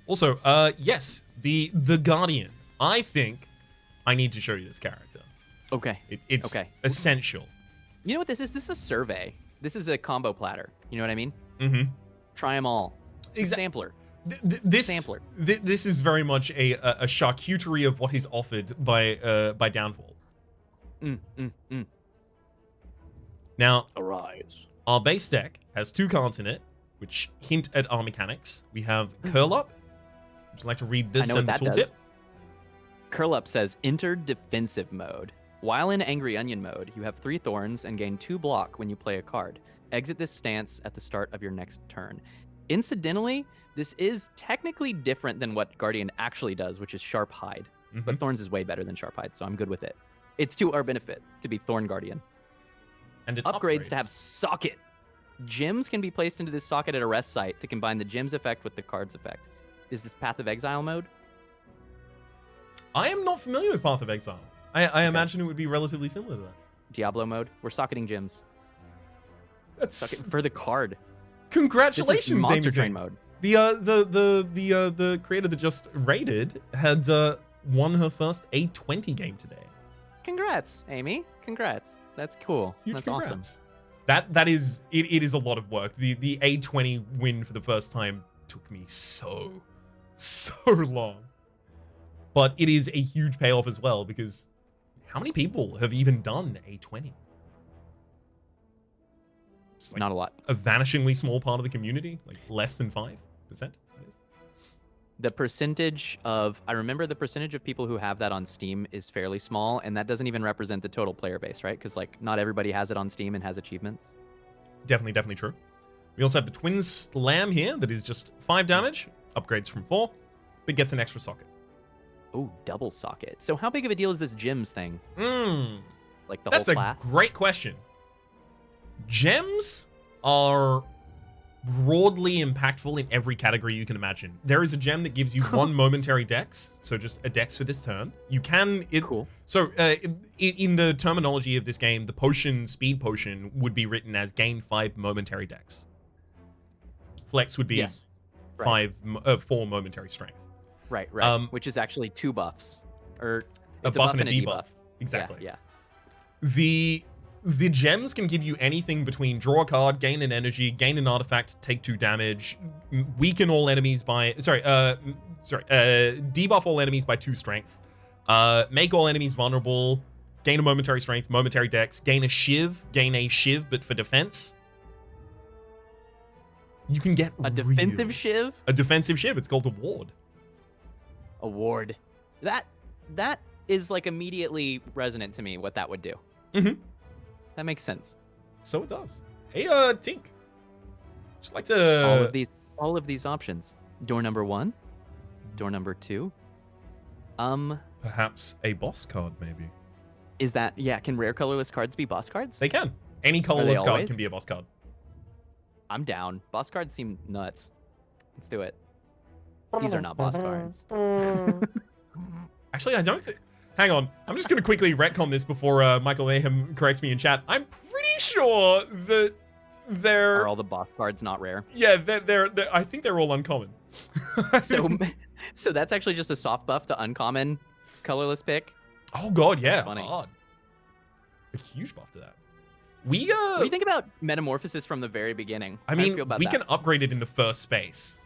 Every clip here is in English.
Also, yes, the Guardian. I think I need to show you this character. Okay. It's Okay. essential. You know what this is? This is a survey. This is a combo platter. You know what I mean? Mm-hmm. Try them all. Exactly. Sampler. This Sampler. This is very much a charcuterie of what is offered by Downfall. Now, Arise. our base deck has 2 cards in it, which hint at our mechanics. We have Curl Up. Would you like to read this I know and the what that tooltip? does. Curl Up says, enter defensive mode. While in Angry Onion mode, you have 3 thorns and gain 2 block when you play a card. Exit this stance at the start of your next turn. Incidentally, this is technically different than what Guardian actually does, which is Sharp Hide. But Thorns is way better than Sharp Hide, so I'm good with it. It's to our benefit to be Thorn Guardian. And it Upgrades to have Socket. Gems can be placed into this socket at a rest site to combine the gem's effect with the card's effect. Is this Path of Exile mode? I am not familiar with Path of Exile. I imagine it would be relatively similar to that. Diablo mode? We're socketing gems. That's Socket for the card. Congratulations, This is Monster Amy Train Zane. mode. The creator that just raided had won her first A20 game today. Congrats, Amy. Congrats. That's cool. Huge That's congrats. awesome. That is it is a lot of work. The A20 win for the first time took me so long. But it is a huge payoff as well, because how many people have even done A20? It's like Not a lot. a vanishingly small part of the community, like less than 5%. The percentage of, I remember the percentage of people who have that on Steam is fairly small, and that doesn't even represent the total player base, right? Because like not everybody has it on Steam and has achievements. Definitely true. We also have the Twin Slam here that is just 5 damage, upgrades from 4, but gets an extra socket. Oh, double socket. So how big of a deal is this gems thing? Like the That's whole a class? great question. Gems are broadly impactful in every category you can imagine. There is a gem that gives you 1 momentary dex, so just a dex for this turn. You can... Cool. So in the terminology of this game, the potion, speed potion, would be written as gain 5 momentary dex. Flex would be Yes. Right. 4 momentary strength. Right. Which is actually 2 buffs. Or it's a buff and a debuff. Exactly. Yeah. The gems can give you anything between draw a card, gain an energy, gain an artifact, take 2 damage, weaken all enemies by... debuff all enemies by 2 strength, make all enemies vulnerable, gain a momentary strength, momentary dex, gain a shiv but for defense. You can get A defensive shiv? A defensive shiv. It's called a ward. A ward. That is like immediately resonant to me what that would do. Mm-hmm. That makes sense. So it does. Hey, Tink. Just like to... All of these options. Door number 1. Door number 2. Perhaps a boss card, maybe. Is that... Yeah, can rare colorless cards be boss cards? They can. Any colorless card always? can be a boss card. I'm down. Boss cards seem nuts. Let's do it. These are not boss cards. Actually, I don't think... Hang on. I'm just going to quickly retcon this before Michael Mayhem corrects me in chat. I'm pretty sure that they're... Are all the boss cards not rare? Yeah, they're I think they're all uncommon. So that's actually just a soft buff to uncommon colorless pick. Oh, God, yeah. That's funny. God. A huge buff to that. What do you think about Metamorphosis from the very beginning? I How do you mean, feel about we that? can upgrade it in the first space.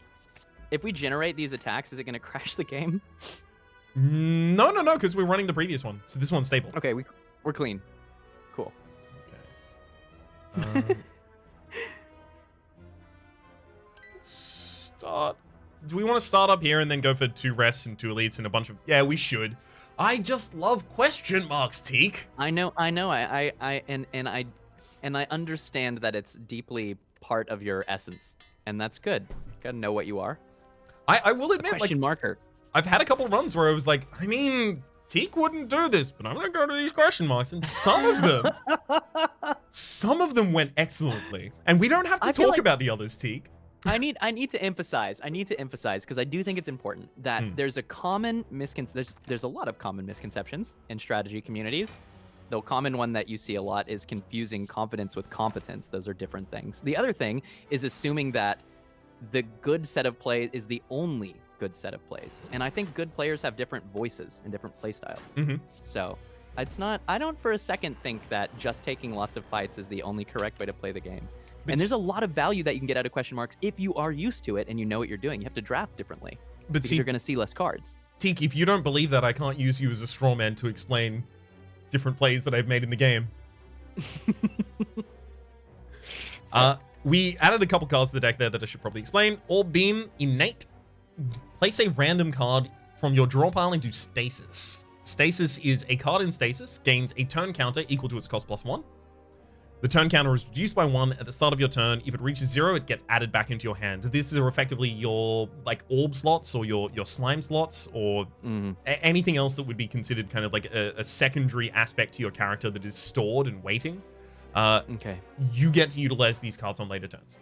If we generate these attacks, is it going to crash the game? No, because we're running the previous one. So this one's stable. Okay, we're clean. Cool. Okay. Start. Do we want to start up here and then go for 2 rests and 2 elites and a bunch of... Yeah, we should. I just love question marks, Teak. I know. I understand that it's deeply part of your essence, and that's good. You gotta know what you are. I will admit, Question marker. I've had a couple of runs where I was like, I mean, Teak wouldn't do this, but I'm gonna go to these question marks, and some of them went excellently, and we don't have to I feel talk like- about the others, Teak. I need to emphasize because I do think it's important that there's a common there's a lot of common misconceptions in strategy communities. The common one that you see a lot is confusing confidence with competence. Those are different things. The other thing is assuming that the good set of play is the only good set of plays. And I think good players have different voices and different play styles. Mm-hmm. So it's not, I don't for a second think that just taking lots of fights is the only correct way to play the game. And there's a lot of value that you can get out of question marks if you are used to it and you know what you're doing. You have to draft differently. But because see, you're going to see less cards. Teak, if you don't believe that, I can't use you as a straw man to explain different plays that I've made in the game. We added a couple cards to the deck there that I should probably explain. Orb Beam, Innate. Place a random card from your draw pile into Stasis. Stasis is a card in Stasis, gains a turn counter equal to its cost +1. The turn counter is reduced by 1 at the start of your turn. If it reaches 0, it gets added back into your hand. This is effectively your like orb slots or your slime slots or anything else that would be considered kind of like a secondary aspect to your character that is stored and waiting. Okay. You get to utilize these cards on later turns.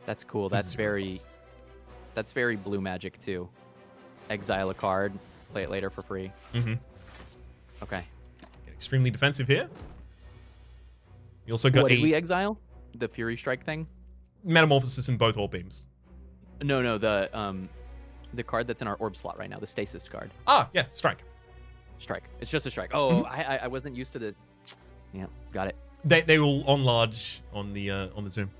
That's cool. That's very blue magic too. Exile a card, play it later for free. Mm-hmm. Okay. Get extremely defensive here. You also got what did we exile? The Fury Strike thing? Metamorphosis in both Orb Beams. No, the card that's in our orb slot right now, the Stasis card. Ah, yeah, Strike. Strike. It's just a strike. Oh, I wasn't used to the. Yeah, got it. They will on large on the Zoom.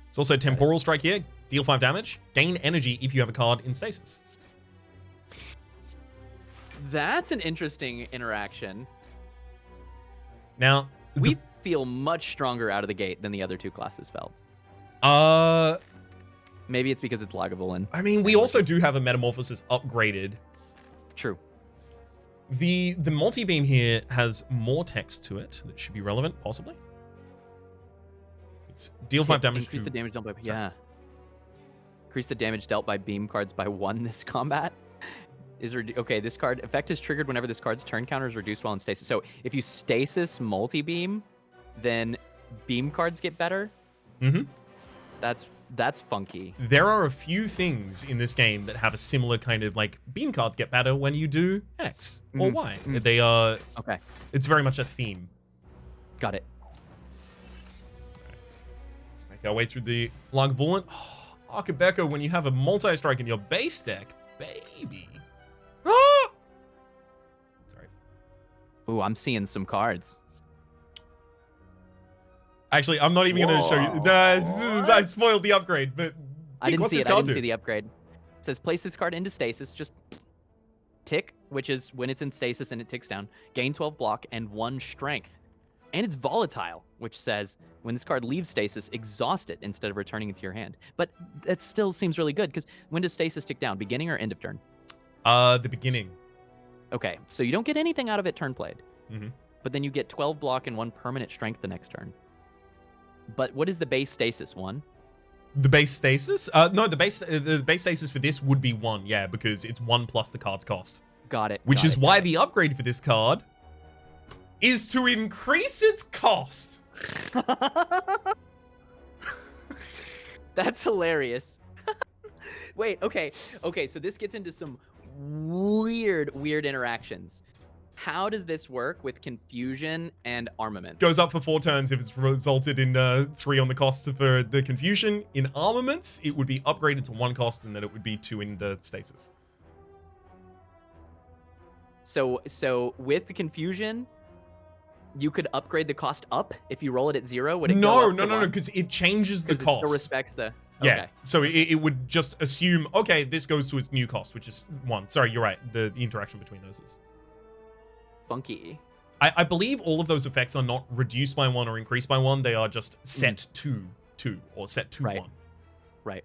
It's also Temporal Strike here. Deal 5 damage. Gain energy if you have a card in Stasis. That's an interesting interaction. Now we feel much stronger out of the gate than the other two classes felt. Maybe it's because it's Lagavulin. I mean, we also do have a Metamorphosis upgraded. True. The multi-beam here has more text to it that should be relevant, possibly. It's deal 5 damage increase to... the damage dealt by... Yeah. Increase the damage dealt by beam cards by 1 this combat. Okay, this card... Effect is triggered whenever this card's turn counter is reduced while in stasis. So if you stasis multi-beam, then beam cards get better? Mm-hmm. That's funky. There are a few things in this game that have a similar kind of like beam cards get better when you do X or Y. They are... Okay. It's very much a theme. Got it. Let's make our way through the Lagavulin. Oh, Akabeko, when you have a multi-strike in your base deck, baby. Ah! Sorry. Ooh, I'm seeing some cards. Actually, I'm not even going to show you. I spoiled the upgrade, but I didn't see it. I didn't see the upgrade. It says place this card into stasis. Just tick, which is when it's in stasis and it ticks down. Gain 12 block and 1 strength. And it's volatile, which says when this card leaves stasis, exhaust it instead of returning it to your hand. But that still seems really good because when does stasis tick down? Beginning or end of turn? The beginning. Okay, so you don't get anything out of it turn played. Mm-hmm. But then you get 12 block and 1 permanent strength the next turn. But what is the base stasis? 1? The base stasis? No, the base stasis for this would be 1, yeah, because it's 1 plus the card's cost. Got it. Which is why the upgrade for this card is to increase its cost. That's hilarious. Wait, okay, so this gets into some weird interactions. How does this work with confusion and armament? Goes up for 4 turns if it's resulted in 3 on the cost for the confusion. In armaments, it would be upgraded to 1 cost, and then it would be 2 in the stasis. So with the confusion, you could upgrade the cost up if you roll it at 0. Would it no, go up no, because it changes the cost. It still respects the. Yeah, okay. So it would just assume, okay, this goes to its new cost, which is 1. Sorry, you're right. The interaction between those is funky. I believe all of those effects are not reduced by 1 or increased by 1. They are just set to 2 or set to 1. Right.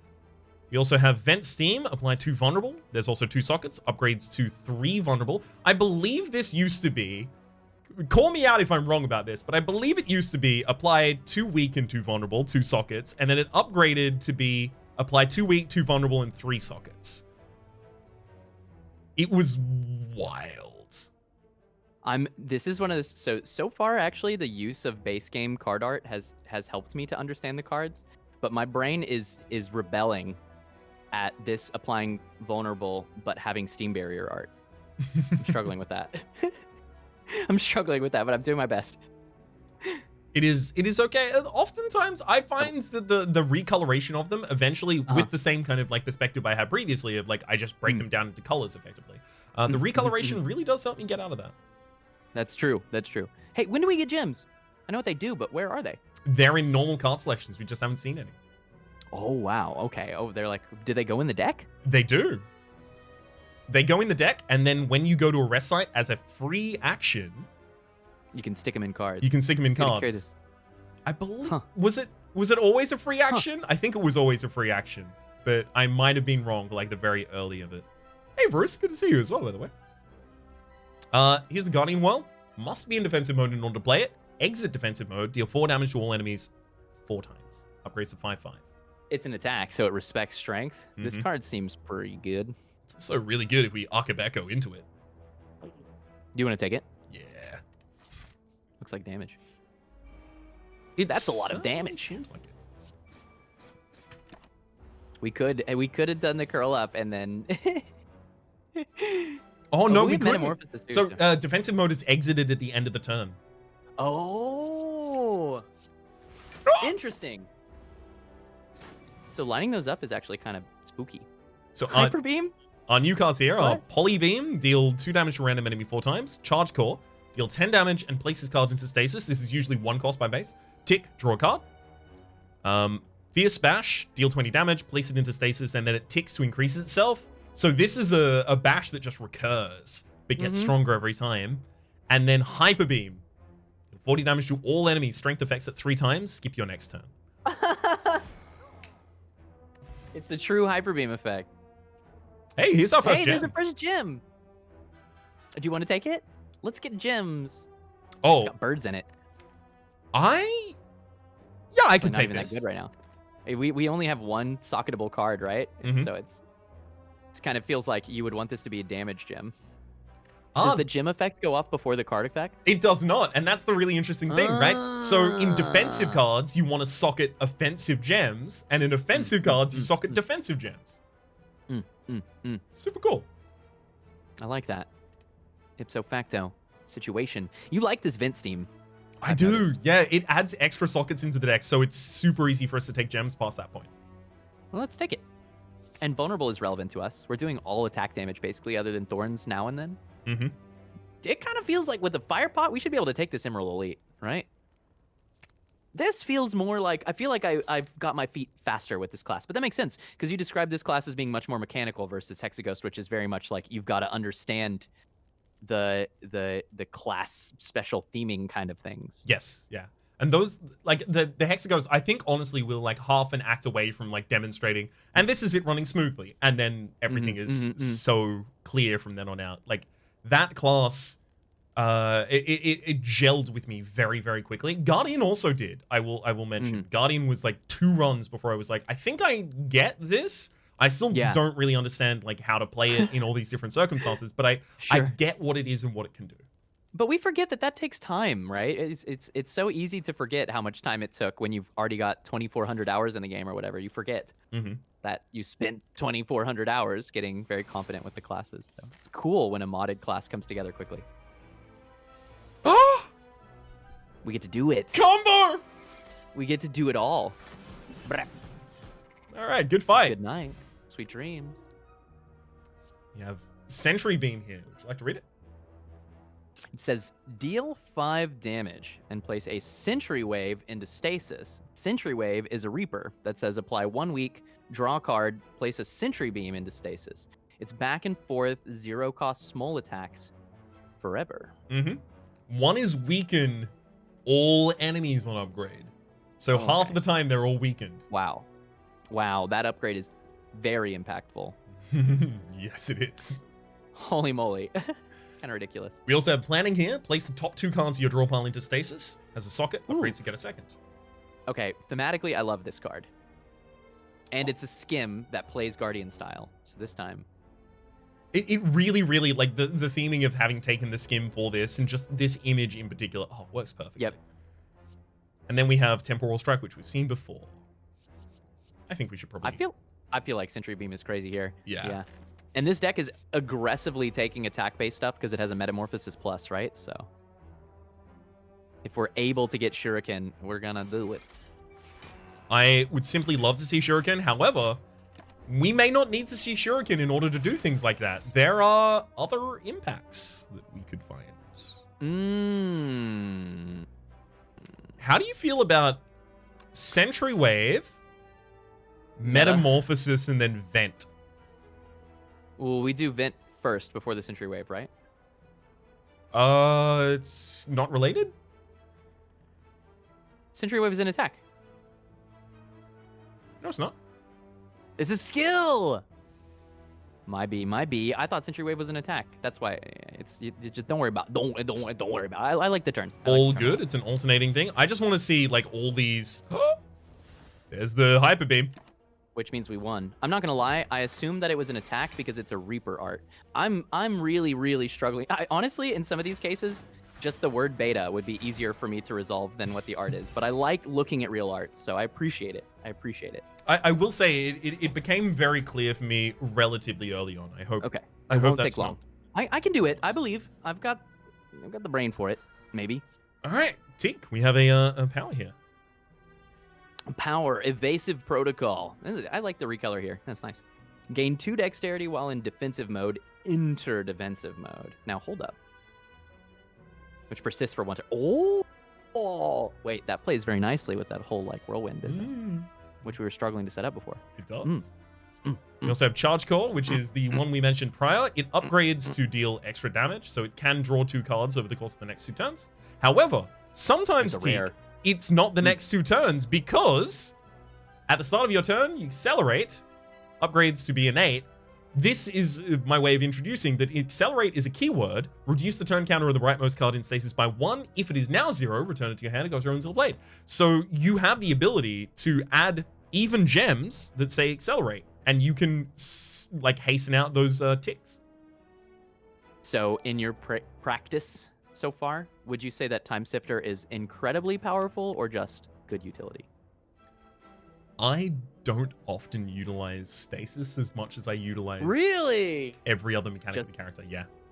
We also have Vent Steam, apply 2 vulnerable. There's also 2 sockets, upgrades to 3 vulnerable. I believe this used to be, call me out if I'm wrong about this, but I believe it used to be apply 2 weak and 2 vulnerable, 2 sockets, and then it upgraded to be apply 2 weak, 2 vulnerable, and 3 sockets. It was wild. This is one of the so far actually the use of base game card art has helped me to understand the cards, but my brain is rebelling at this applying vulnerable but having steam barrier art. I'm struggling with that. But I'm doing my best. It is okay. Oftentimes, I find that the recoloration of them eventually, with the same kind of like perspective I had previously of like I just break them down into colors effectively. The recoloration really does help me get out of that. That's true. That's true. Hey, when do we get gems? I know what they do, but where are they? They're in normal card selections. We just haven't seen any. Oh wow. Okay. Oh, they're like, do they go in the deck? They do. They go in the deck, and then when you go to a rest site as a free action, You can stick them in cards. you can stick them in Gotta carry cards. this. I believe Huh. was it always a free action? I think it was always a free action, but I might have been wrong for like the very early of it. Hey Bruce, good to see you as well, by the way. Here's the Guardian Well. Must be in defensive mode in order to play it. Exit defensive mode. Deal 4 damage to all enemies 4 times. Upgrades to 5/5. It's an attack, so it respects strength. This card seems pretty good. It's also really good if we Archibeko into it. Do you want to take it? Yeah. Looks like damage. It's That's a lot of damage. Seems like it. We could have done the curl up and then. Oh no, we we have couldn't. Metamorphosis too, So yeah. defensive mode is exited at the end of the turn. Oh, interesting. So lining those up is actually kind of spooky. So Hyper beam. our new cards here are What? Polybeam, deal 2 damage to random enemy 4 times. Charge Core, deal 10 damage and place this card into stasis. This is usually 1 cost by base. Tick, draw a card. Fierce Bash, deal 20 damage, place it into stasis, and then it ticks to increase itself. So this is a bash that just recurs, but gets stronger every time. And then Hyper Beam, 40 damage to all enemies, strength effects at 3 times, skip your next turn. It's the true hyper beam effect. Hey, here's our first Hey, gem. there's a first gem. Do you want to take it? Let's get gems. Oh, It's got birds in it. yeah, I But can not take even this. that good right now. Hey, we only have one socketable card, right? So it's kind of feels like you would want this to be a damage gem. Does the gem effect go off before the card effect? It does not, and that's the really interesting thing, right? So in defensive cards, you want to socket offensive gems, and in offensive cards, you socket defensive gems. Super cool. I like that. Ipso facto situation. You like this vent steam? I I've do, noticed. yeah. It adds extra sockets into the deck, so it's super easy for us to take gems past that point. Well, let's take it. And vulnerable is relevant to us. We're doing all attack damage basically, other than thorns now and then. Mm-hmm. It kind of feels like with the fire pot, we should be able to take this Emerald Elite, right? This feels more like, I feel like I've got my feet faster with this class, but that makes sense because you described this class as being much more mechanical versus Hexaghost, which is very much like you've got to understand the class special theming kind of things. Yes, yeah. And those, like, the Hexaghost, I think, honestly, will, like, half an act away from, like, demonstrating, and this is it running smoothly, and then everything is so clear from then on out. Like, that class, it gelled with me very, very quickly. Guardian also did, I will mention. Guardian was, like, 2 runs before I was like, I think I get this. I still don't really understand, like, how to play it in all these different circumstances, but I get what it is and what it can do. But we forget that takes time, right? It's so easy to forget how much time it took when you've already got 2,400 hours in the game or whatever. You forget that you spent 2,400 hours getting very confident with the classes. So it's cool when a modded class comes together quickly. Oh! We get to do it. Combo! We get to do it all. All right, good fight. Good night. Sweet dreams. You have Sentry Beam here. Would you like to read it? It says deal 5 damage and place a Sentry Wave into stasis. Sentry Wave is a Reaper that says apply 1 week, draw a card, place a Sentry Beam into stasis. It's back and forth, 0-cost small attacks forever. One is weaken all enemies on upgrade. So half of the time they're all weakened. Wow. Wow, that upgrade is very impactful. Yes, it is. Holy moly. It's kind of ridiculous. We also have planning here. Place the top 2 cards of your draw pile into stasis. Has a socket. Upgrades to get a second. Okay, thematically, I love this card. And it's a skim that plays Guardian style. So this time. It really, really, like, the theming of having taken the skim for this and just this image in particular, works perfectly. Yep. And then we have Temporal Strike, which we've seen before. I think we should probably... I feel like Sentry Beam is crazy here. Yeah. And this deck is aggressively taking attack-based stuff because it has a Metamorphosis plus, right? So If we're able to get Shuriken, we're gonna do it. I would simply love to see Shuriken. However, we may not need to see Shuriken in order to do things like that. There are other impacts that we could find. How do you feel about Sentry Wave, Metamorphosis, and then Vent? Well, we do Vent first before the Sentry Wave, right? It's not related? Sentry Wave is an attack. No, it's not. It's a skill! My B. I thought Sentry Wave was an attack. That's why you just don't worry about it. Don't worry about it. I like the turn. All good. It's an alternating thing. I just want to see like all these. There's the Hyper Beam. Which means we won. I'm not gonna lie. I assumed that it was an attack because it's a Reaper art. I'm really struggling. Honestly, in some of these cases, just the word beta would be easier for me to resolve than what the art is. But I like looking at real art, so I appreciate it. I will say it became very clear for me relatively early on. I hope. Okay. I It hope won't that's take long. I can do it. I believe. I've got the brain for it. Maybe. All right, Teak. We have a power here. Power, evasive protocol. I like the recolor here. That's nice. Gain 2 dexterity while in defensive mode, enter defensive mode. Now hold up. Which persists for 1 turn. Oh, wait, that plays very nicely with that whole like whirlwind business, which we were struggling to set up before. It does. We also have Charge Call, which is the one we mentioned prior. It upgrades to deal extra damage, so it can draw 2 cards over the course of the next 2 turns. However, sometimes, Teak, it's not the next 2 turns because at the start of your turn, you accelerate, upgrades to be innate. This is my way of introducing that accelerate is a keyword. Reduce the turn counter of the rightmost card in stasis by 1. If it is now 0, return it to your hand and go through until played. So you have the ability to add even gems that say accelerate, and you can like hasten out those ticks. So in your practice so far, would you say that Time Sifter is incredibly powerful or just good utility? I don't often utilize stasis as much as I utilize every other mechanic of the character.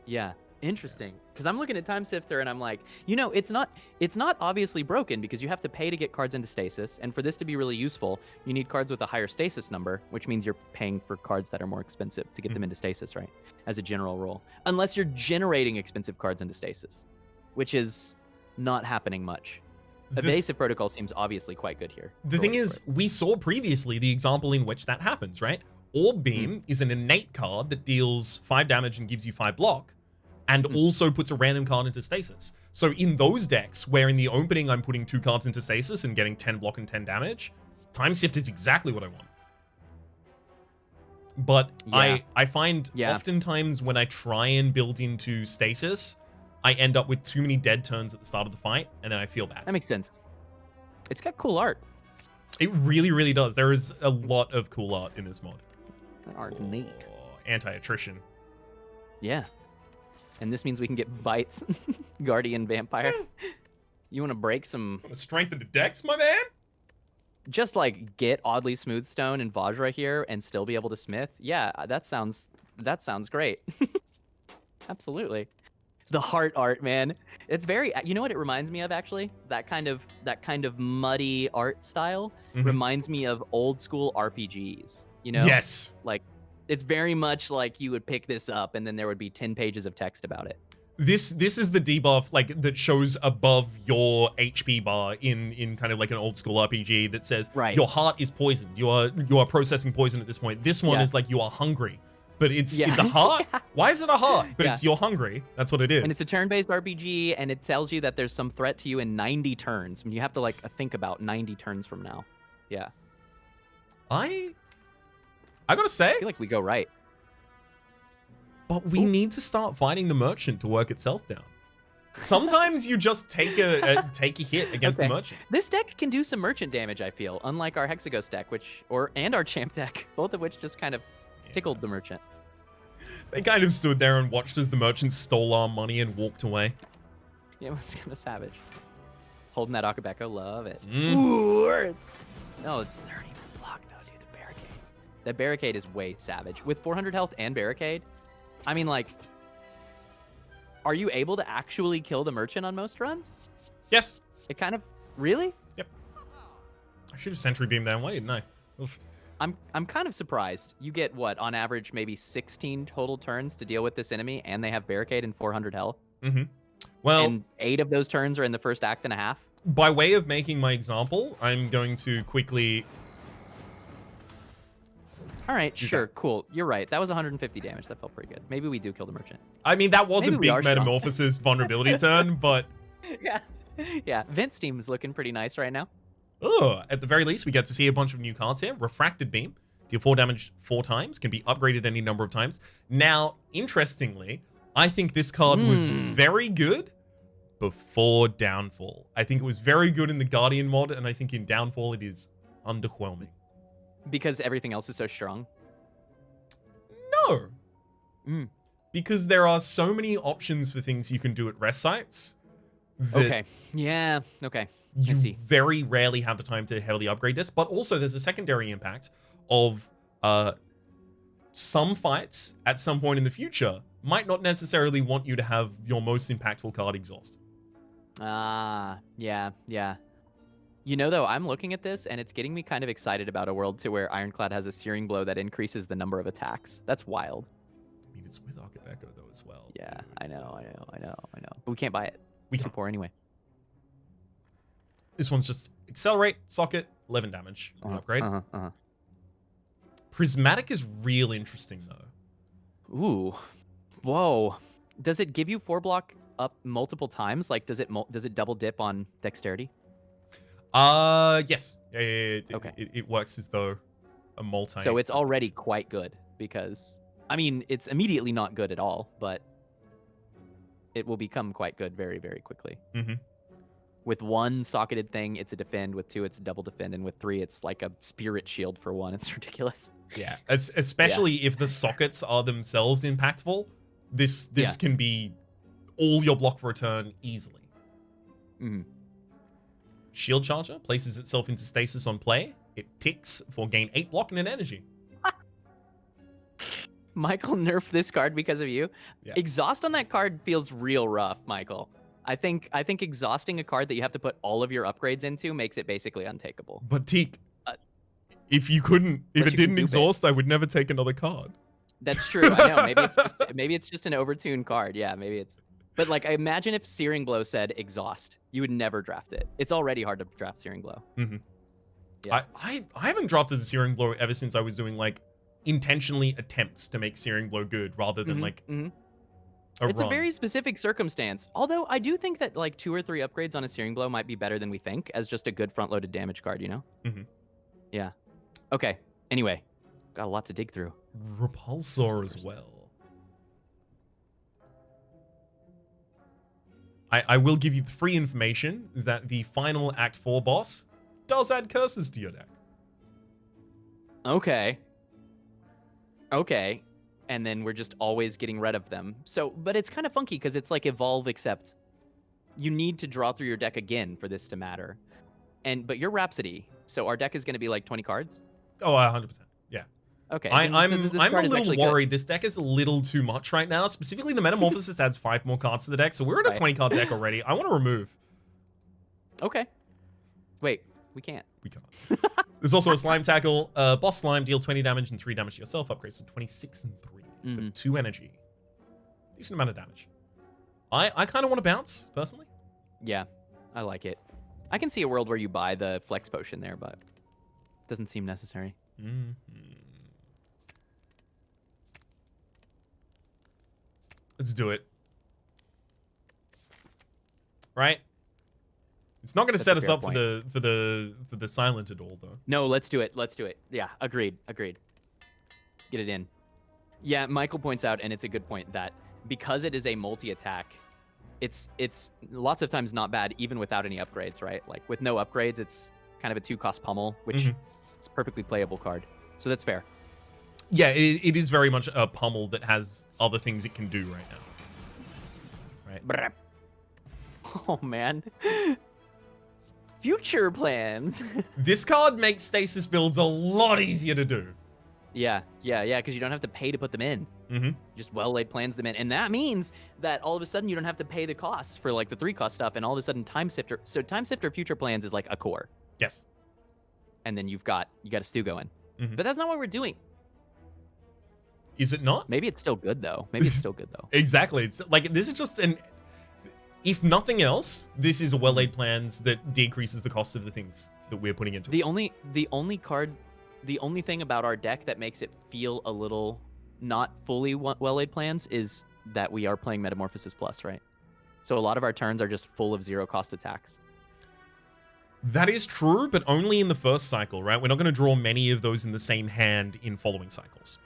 Yeah, interesting. Because I'm looking at Time Sifter and I'm like, it's not obviously broken because you have to pay to get cards into stasis, and for this to be really useful, you need cards with a higher stasis number, which means you're paying for cards that are more expensive to get them into stasis, right? As a general rule, unless you're generating expensive cards into stasis, which is not happening much. Evasive protocol seems obviously quite good here. The thing is, we saw previously the example in which that happens, right? Orb Beam is an innate card that deals 5 damage and gives you 5 block, and also puts a random card into stasis. So in those decks, where in the opening I'm putting 2 cards into stasis and getting 10 block and 10 damage, Time Sift is exactly what I want. But I find oftentimes when I try and build into stasis, I end up with too many dead turns at the start of the fight, and then I feel bad. That makes sense. It's got cool art. It really, really does. There is a lot of cool art in this mod. That art neat. Anti-attrition. Yeah. And this means we can get bites. Guardian Vampire. You want to break some... Strengthen the decks, my man? Just like get Oddly Smooth Stone and Vajra here and still be able to smith? Yeah, that sounds great. Absolutely. The heart art, man. It's very, you know what it reminds me of actually? That kind of muddy art style reminds me of old school RPGs, you know? Yes. Like it's very much like you would pick this up and then there would be 10 pages of text about it. This is the debuff like that shows above your HP bar in kind of like an old school RPG that says your heart is poisoned. You are processing poison at this point. This one is like you are hungry. But it's a heart. Why is it a heart? But it's you're hungry. That's what it is. And it's a turn-based RPG, and it tells you that there's some threat to you in 90 turns. And you have to like think about 90 turns from now. Yeah. I gotta say, I feel like we go right. But we need to start fighting the merchant to work itself down. Sometimes you just take a hit against the merchant. This deck can do some merchant damage, I feel, unlike our Hexaghost deck, and our Champ deck, both of which just kind of tickled the merchant. They kind of stood there and watched as the merchant stole our money and walked away. Yeah, it was kind of savage. Holding that Akabeko, love it. Ooh, no, it's 30 per block though, dude. The barricade. That barricade is way savage. With 400 health and barricade, I mean, like, are you able to actually kill the merchant on most runs? Yes. It kind of really. I should have Sentry Beam there. Why didn't I? Oof. I'm kind of surprised. You get what on average maybe 16 total turns to deal with this enemy, and they have barricade and 400 health. Well, And 8 of those turns are in the first act and a half. by way of making my example, I'm going to quickly. All right, Do sure, cool. You're right. That was 150 damage. That felt pretty good. Maybe we do kill the merchant. I mean, that was Maybe a we big are strong. Metamorphosis vulnerability turn, but Yeah, yeah. Vent's team is looking pretty nice right now. at the very least, we get to see a bunch of new cards here. Refracted Beam, deal 4 damage 4 times, can be upgraded any number of times. Now, interestingly, I think this card was very good before Downfall. I think it was very good in the Guardian mod, and I think in Downfall it is underwhelming. Because everything else is so strong. No. Mm. Because there are so many options for things you can do at rest sites that Okay. Yeah. Okay. you see. very rarely have the time to heavily upgrade this. But also there's a secondary impact of some fights at some point in the future might not necessarily want you to have your most impactful card exhaust. Yeah. You know, though, I'm looking at this, and it's getting me kind of excited about a world to where Ironclad has a Searing Blow that increases the number of attacks. That's wild. I mean, it's with Archibeko though as well. Yeah, dude. I know. But we can't buy it. We Too can't. poor anyway. This one's just accelerate, socket, 11 damage. Upgrade. Prismatic is real interesting though. Ooh. Whoa. Does it give you 4 block up multiple times? Like, does it double dip on dexterity? Yes. Yeah. Okay. It works as though a multi. So it's already quite good because, I mean, it's immediately not good at all, but it will become quite good very, very quickly. Mhm. With 1 socketed thing, it's a defend. With 2, it's a double defend. And with 3, it's like a spirit shield for 1. It's ridiculous. Yeah. Especially if the sockets are themselves impactful. This can be all your block for a turn easily. Mhm. Shield Charger places itself into stasis on play. It ticks for gain 8 block and an energy. Michael nerfed this card because of you. Yeah. Exhaust on that card feels real rough, Michael. I think exhausting a card that you have to put all of your upgrades into makes it basically untakeable. But Teak, Uh, if it unless you can didn't dupe it. exhaust, I would never take another card. That's true. I know. Maybe it's just an overtuned card. Yeah, maybe it's. But like, I imagine if Searing Blow said exhaust, you would never draft it. It's already hard to draft Searing Blow. Mm-hmm. Yeah. I haven't drafted a Searing Blow ever since I was doing like intentionally attempts to make Searing Blow good rather than like a It's run. a very specific circumstance. Although I do think that like 2 or 3 upgrades on a Searing Blow might be better than we think as just a good front-loaded damage card, you know? Mhm. Yeah. Okay. Anyway, got a lot to dig through. Repulsor as well. I will give you the free information that the final Act 4 boss does add curses to your deck. Okay. And then we're just always getting rid of them. So, but it's kind of funky because it's like evolve, except you need to draw through your deck again for this to matter. But you're Rhapsody, so our deck is going to be like 20 cards. Oh, 100%. Yeah. Okay. I'm so this a card is little actually good. worried. This deck is a little too much right now. Specifically, the Metamorphosis adds 5 more cards to the deck, so we're at a Right. 20 card deck already. I want to remove. Okay. Wait, we can't. We can't. There's also a Slime Tackle. Boss Slime, deal 20 damage and 3 damage to yourself. Upgrades to 26 and 3 for Mhm. 2 energy. Decent amount of damage. I kind of want to bounce, personally. Yeah, I like it. I can see a world where you buy the Flex Potion there, but it doesn't seem necessary. Let's do it. Right? It's not going to That's set a us fair up point. for the silent at all, though. No, let's do it. Let's do it. Yeah, agreed. Get it in. Yeah, Michael points out, and it's a good point, that because it is a multi-attack, it's lots of times not bad even without any upgrades, right? Like with no upgrades, it's kind of a 2-cost pummel, which Mhm. is a perfectly playable card. So that's fair. Yeah, it is very much a pummel that has other things it can do right now. Right? Brrr. Oh man. Future plans. This card makes stasis builds a lot easier to do. Yeah, because you don't have to pay to put them in. Mm-hmm. Just well-laid plans them in. And that means that all of a sudden you don't have to pay the costs for like the 3-cost stuff, and all of a sudden Time Sifter. So Time Sifter Future Plans is like a core. Yes. And then you got a stew going. Mhm. But that's not what we're doing. Is it not? Maybe it's still good though. Maybe it's still good though. Exactly. It's like this is just an. If nothing else, this is a well-laid plans that decreases the cost of the things that we're putting into it. The only thing about our deck that makes it feel a little not fully well-laid plans is that we are playing Metamorphosis Plus, right? So a lot of our turns are just full of 0-cost attacks. That is true, but only in the first cycle, right? We're not going to draw many of those in the same hand in following cycles.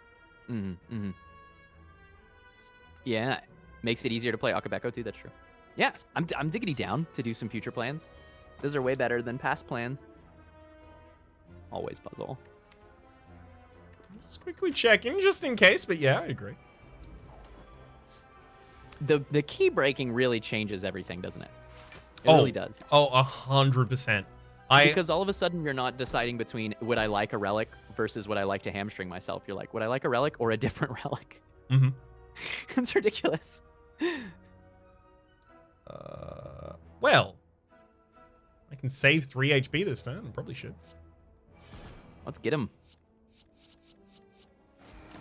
Mm-hmm. Yeah, makes it easier to play Akabeko too. That's true. Yeah, I'm diggity down to do some future plans. Those are way better than past plans. Always puzzle. Just quickly checking, just in case, but yeah, I agree. The key breaking really changes everything, doesn't it? It really does. Oh, 100%. Because all of a sudden you're not deciding between would I like a relic versus would I like to hamstring myself. You're like, would I like a relic or a different relic? Mm-hmm. It's ridiculous. Well, I can save 3 HP this turn. I probably should. Let's get him.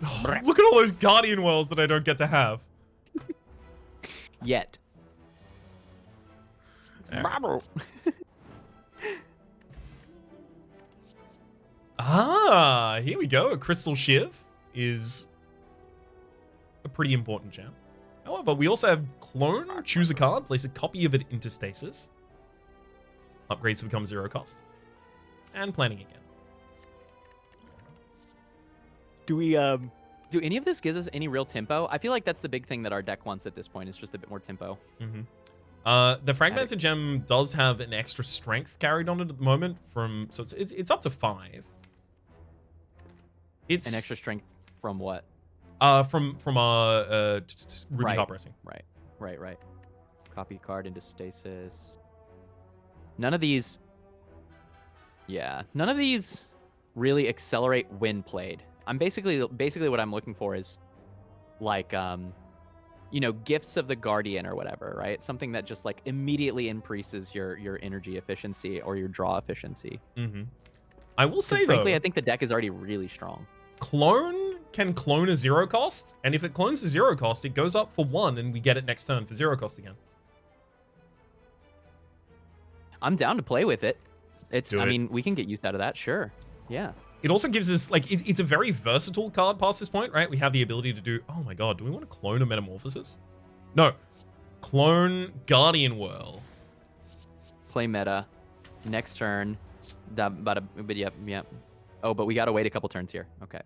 Oh, look at all those Guardian Wells that I don't get to have. Yet. Right. Ah, here we go. A Crystal Shiv is a pretty important gem. However, we also have Clone, choose a card, place a copy of it into stasis. Upgrades to become 0-cost. And planning again. Do any of this gives us any real tempo? I feel like that's the big thing that our deck wants at this point, is just a bit more tempo. Mm-hmm. The Fragmented Gem does have an extra strength carried on it at the moment so it's up to 5. It's an extra strength from what? From our Ruby Harp Racing. Right. Copy card into stasis. None of these really accelerate when played. I'm basically what I'm looking for is like gifts of the Guardian or whatever, right? Something that just like immediately increases your energy efficiency or your draw efficiency. Mm-hmm. I will say frankly, though, I think the deck is already really strong. Clone can clone a 0-cost, and if it clones a 0-cost, it goes up for 1, and we get it next turn for 0-cost again. I'm down to play with it. I mean, we can get used out of that, sure. Yeah. It also gives us, like, it's a very versatile card past this point, right? We have the ability to do, oh my god, do we want to clone a Metamorphosis? No. Clone Guardian Whirl. Play meta. Next turn. But yeah. Oh, but we gotta wait a couple turns here. Okay.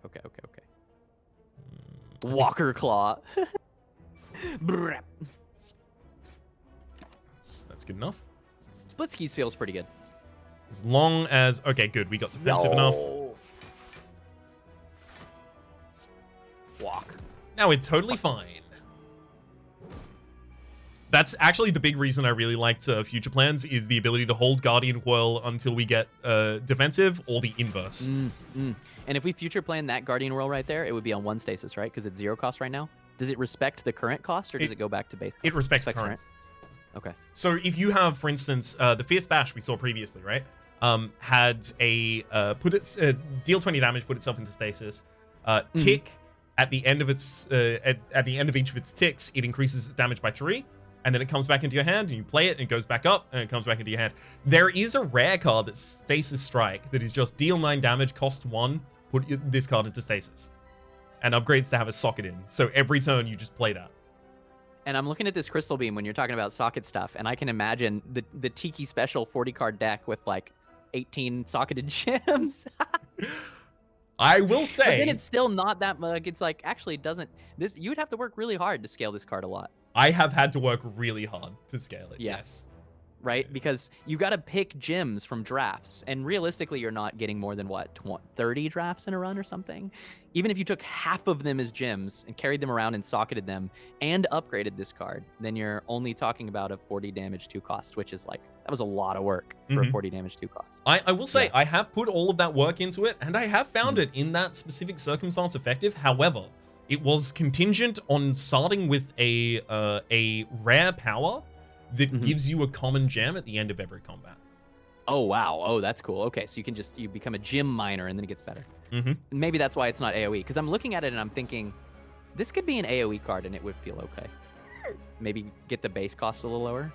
Walker Claw. That's good enough. Split skis feels pretty good. As long as... Okay, good. We got defensive enough. Walk. Now we're totally fine. That's actually the big reason I really liked Future Plans, is the ability to hold Guardian Whirl until we get defensive, or the inverse. And if we Future Plan that Guardian Whirl right there, it would be on 1 stasis, right? Because it's 0-cost right now. Does it respect the current cost, or does it go back to base cost? It respects the current. Okay. So if you have, for instance, the Fierce Bash we saw previously, right? Had a deal 20 damage, put itself into stasis. Tick at the end of its at the end of each of its ticks, it increases its damage by 3, and then it comes back into your hand, and you play it, and it goes back up, and it comes back into your hand. There is a rare card that's Stasis Strike that is just deal 9 damage, cost 1, put this card into stasis, and upgrades to have a socket in. So every turn you just play that. And I'm looking at this Crystal Beam when you're talking about socket stuff, and I can imagine the Tiki Special 40-card deck with like 18 socketed gems. I will say, but then it's still not that much. It's like, actually, doesn't this? You would have to work really hard to scale this card a lot. I have had to work really hard to scale it. Yeah. Yes. Right? Because you got to pick gems from drafts, and realistically, you're not getting more than what 30 drafts in a run or something. Even if you took half of them as gems and carried them around and socketed them and upgraded this card, then you're only talking about a 40 damage 2 cost, which is like, that was a lot of work for a 40 damage 2 cost. I will say, I have put all of that work into it, and I have found it in that specific circumstance effective. However, it was contingent on starting with a rare power that gives you a common gem at the end of every combat. Oh, wow. Oh, that's cool. Okay, so you become a gym miner and then it gets better. Maybe that's why it's not AoE, because I'm looking at it and I'm thinking, this could be an AoE card and it would feel okay. Maybe get the base cost a little lower,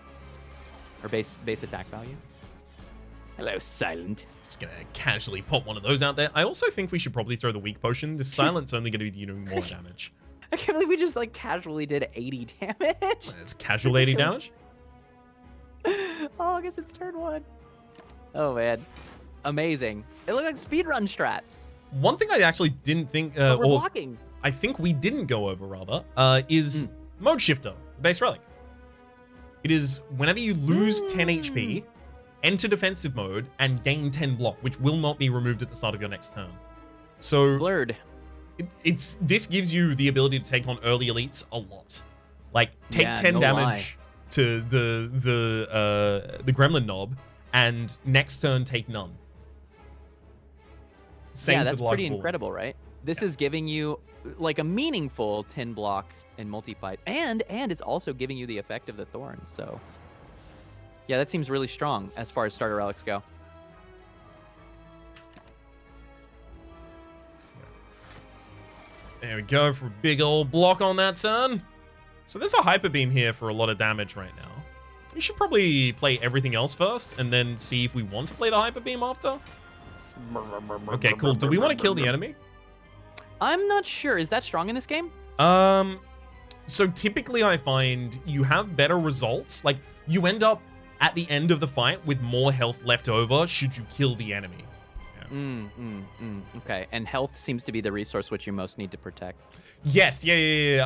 or base attack value. Hello, Silent. Just gonna casually pop one of those out there. I also think we should probably throw the weak potion. The Silent's only gonna be doing more damage. I can't believe we just like casually did 80 damage. It's casual 80 damage. Oh, I guess it's turn 1. Oh man, amazing! It looked like speedrun strats. One thing I actually didn't think, We're or blocking. I think we didn't go over rather, is Mode Shifter, base relic. It is whenever you lose 10 HP, enter defensive mode and gain 10 block, which will not be removed at the start of your next turn. So Blurred. this gives you the ability to take on early elites a lot. Like take Yeah, 10 no damage lie. to the Gremlin Knob, and next turn take none. Same Yeah, to that's the pretty Lark Ball. incredible, right? This is giving you like a meaningful 10 block in multi-fight, and it's also giving you the effect of the thorns. So yeah, that seems really strong as far as starter relics go. There we go for a big old block on that turn. So there's a Hyper Beam here for a lot of damage right now. We should probably play everything else first and then see if we want to play the Hyper Beam after. Okay, cool. Do we want to kill the enemy? I'm not sure. Is that strong in this game? So typically I find you have better results. Like, you end up at the end of the fight with more health left over should you kill the enemy. Okay, and health seems to be the resource which you most need to protect. Yes, yeah.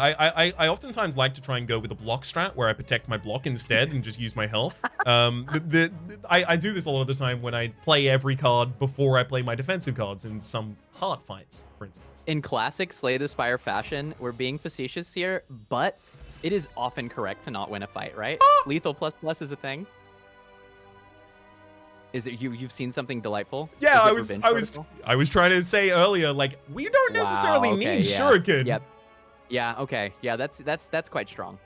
I oftentimes like to try and go with a block strat where I protect my block instead and just use my health. I do this a lot of the time when I play every card before I play my defensive cards in some hard fights, for instance. In classic Slay the Spire fashion, we're being facetious here, but it is often correct to not win a fight, right? Lethal plus is a thing. Is it you've seen something delightful? Yeah, Is it Revenge Protocol? I was trying to say earlier, like, we don't necessarily Wow, okay, need yeah. Shuriken. Yep. Yeah, okay. Yeah, that's quite strong.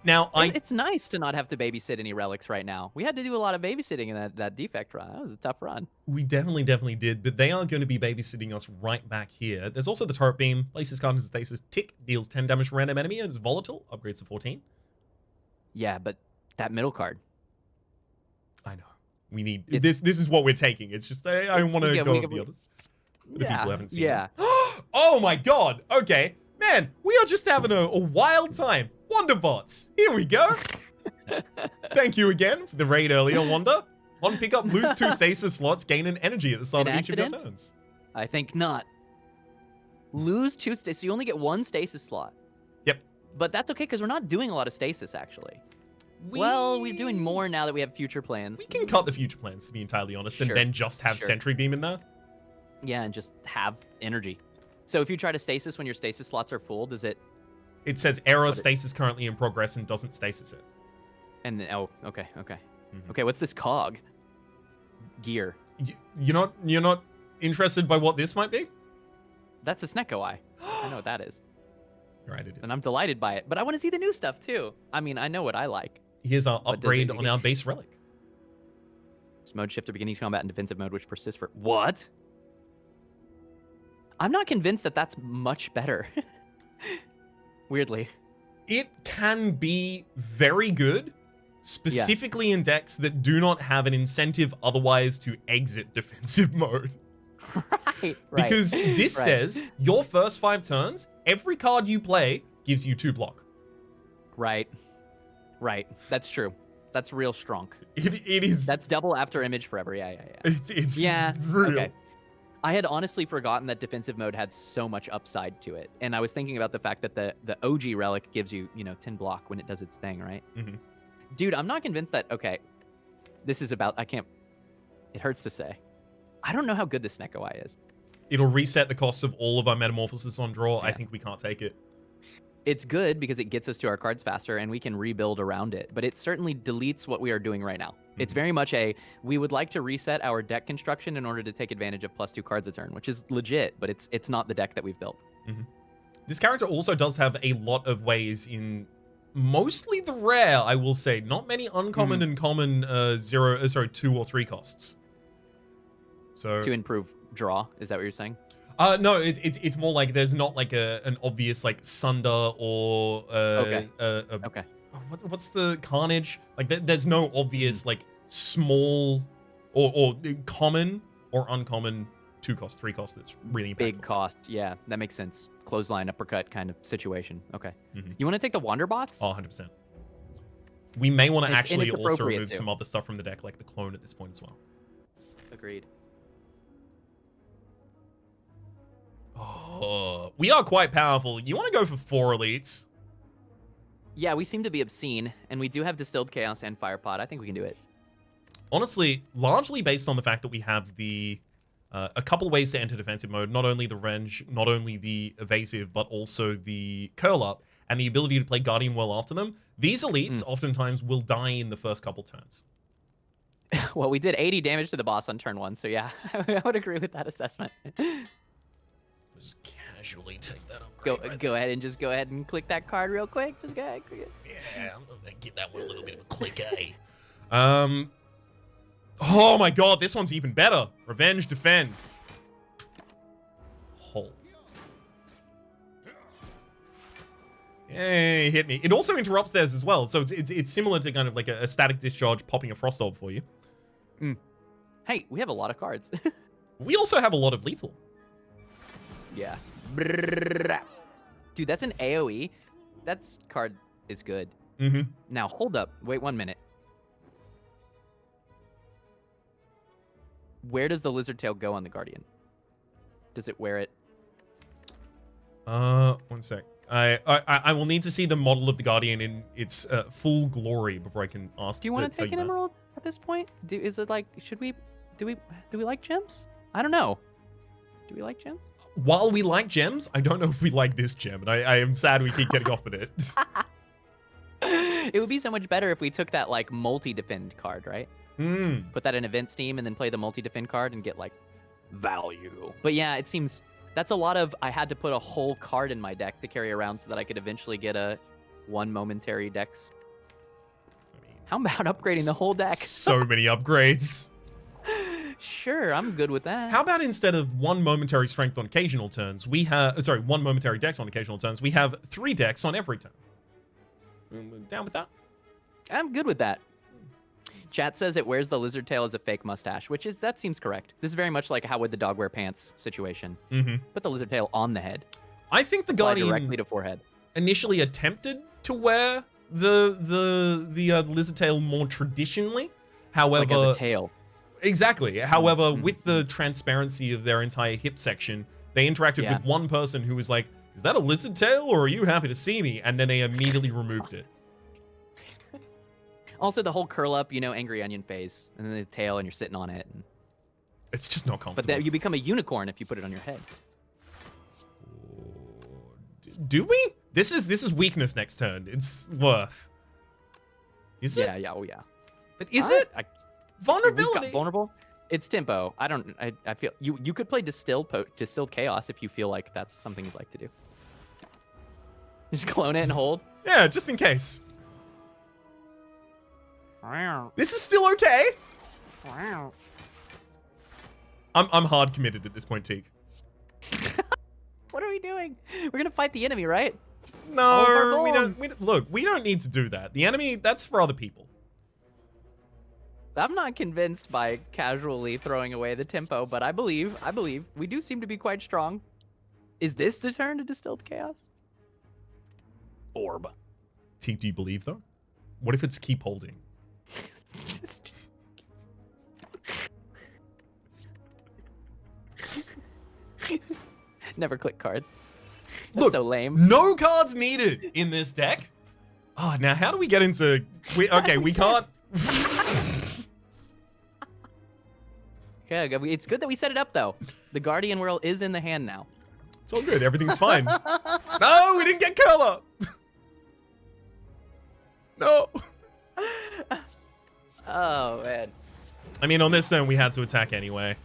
Now It's nice to not have to babysit any relics right now. We had to do a lot of babysitting in that defect run. That was a tough run. we definitely did, but they are going to be babysitting us right back here. There's also the Turret Beam, places card into stasis, tick, deals 10 damage to random enemy, and it's volatile, upgrades to 14. Yeah, but that middle card. I know. We need this. This is what we're taking. It's just I want to go over the others. The people who haven't seen. Yeah. Them. Oh my god. Okay, man, we are just having a wild time. Wonderbots. Here we go. Thank you again for the raid earlier, Wanda. On pickup, lose 2 stasis slots, gain an energy at the start An of each of your accident? turns. I think not. Lose 2 stasis. So you only get 1 stasis slot. Yep. But that's okay because we're not doing a lot of stasis actually. Well, we're doing more now that we have future plans. We can cut the future plans, to be entirely honest, and Sure, then just have sure. Sentry Beam in there. Yeah, and just have energy. So if you try to stasis when your stasis slots are full, does it? It says error What it- stasis currently in progress and doesn't stasis it. And then, oh, okay. Mhm. Okay, what's this cog? Gear. You're not interested by what this might be? That's a Snecko Eye. I know what that is. Right, it is. And I'm delighted by it. But I want to see the new stuff too. I mean, I know what I like. Here's our But does upgrade it- on our base relic. It's mode shifter beginning combat in defensive mode, which persists for what? I'm not convinced that that's much better. Weirdly. It can be very good, specifically in decks that do not have an incentive otherwise to exit defensive mode. Right. Because this Right. says your first 5 turns, every card you play gives you 2 block. Right. That's true. That's real strong. It is. That's double after image forever. Yeah. It's Yeah. real. Okay. I had honestly forgotten that defensive mode had so much upside to it, and I was thinking about the fact that the OG relic gives you 10 block when it does its thing, right? Mhm. Dude, I'm not convinced that. Okay, this is about. I can't. It hurts to say. I don't know how good this Snecko Eye is. It'll reset the cost of all of our metamorphosis on draw. I Yeah. think we can't take it. It's good because it gets us to our cards faster and we can rebuild around it, but it certainly deletes what we are doing right now. It's very much we would like to reset our deck construction in order to take advantage of +2 cards a turn, which is legit, but it's not the deck that we've built. This character also does have a lot of ways in mostly the rare, I will say. Not many uncommon and common 2 or 3 costs. So To improve draw, is that what you're saying? no, it's more like there's not like an obvious like Sunder or Okay. What's the Carnage? Like there's no obvious like small or common or uncommon 2 cost, 3 cost that's really impactful. Big cost. Yeah, that makes sense. Clothesline, uppercut kind of situation. Okay. Mhm. You want to take the Wander Bots? Oh, 100%. We may want to And actually it's also appropriate remove too. some other stuff from the deck, like the clone at this point as well. Agreed. Oh, we are quite powerful. You want to go for 4 elites? Yeah, we seem to be obscene, and we do have Distilled Chaos and Firepot. I think we can do it. Honestly, largely based on the fact that we have the a couple ways to enter defensive mode, not only the range, not only the evasive, but also the curl up, and the ability to play Guardian well after them. These elites oftentimes will die in the first couple turns. Well, we did 80 damage to the boss on turn 1, so yeah, I would agree with that assessment. Just casually take that Go upgrade. go ahead and click that card real quick. Just go ahead. Yeah, I'm gonna give that one a little bit of a click, eh? Oh my god, this one's even better. Revenge, defend. Hold. Yay, hit me. It also interrupts theirs as well, so it's similar to kind of like a static discharge popping a frost orb for you. Hey, we have a lot of cards. We also have a lot of lethal. Yeah. Dude, that's an AoE. That card is good. Mm-hmm. Now, hold up. Wait 1 minute. Where does the lizard tail go on the Guardian? Does it wear it? 1 sec. I will need to see the model of the Guardian in its full glory before I can ask. Do you want to tell take an you that. emerald at this point? Is it like, do we like gems? I don't know. Do we like gems? While we like gems, I don't know if we like this gem, and I am sad we keep getting off with it. It would be so much better if we took that like multi-defend card, right? Put that in event Steam and then play the multi-defend card and get like value. But yeah, it seems that's a lot of I had to put a whole card in my deck to carry around so that I could eventually get a 1 momentary dex. I mean, How about upgrading the whole deck? so many upgrades. Sure, I'm good with that. How about instead of 1 momentary strength on occasional turns, we have 1 momentary dex on occasional turns, we have 3 dex on every turn. Down with that? I'm good with that. Chat says it wears the lizard tail as a fake mustache, that seems correct. This is very much like how would the dog wear pants situation. Mm-hmm. Put the lizard tail on the head. I think the Apply Guardian directly to forehead. initially attempted to wear the lizard tail more traditionally. However, Like as a tail. exactly. However, with the transparency of their entire hip section, they interacted Yeah. with one person who was like, "Is that a lizard tail, or are you happy to see me?" And then they immediately removed it. Also, the whole curl up, angry onion phase, and then the tail, and you're sitting on it. It's just not But comfortable. that you become a unicorn if you put it on your head. Do we? This is weakness next turn. It's worth. Is it? Yeah, oh yeah. But is it? We've got Vulnerability. vulnerable. It's tempo. I feel you could play distilled chaos if you feel like that's something you'd like to do. Just clone it and hold. Yeah, just in case. This is still okay. I'm hard committed at this point, Teague. What are we doing? We're gonna fight the enemy, right? No, Overboard. we don't need to do that. The enemy, that's for other people. I'm not convinced by casually throwing away the tempo, but I believe we do seem to be quite strong. Is this the turn to distilled chaos? Orb. Teague, do you believe though? What if it's keep holding? Never click cards. That's Look, so lame. no cards needed in this deck. Oh, now how do we get into? Okay, we can't. Okay, it's good that we set it up though. The Guardian Whirl is in the hand now. It's all good. Everything's fine. No, we didn't get curl up. No. Oh man. I mean, on this turn, we had to attack anyway.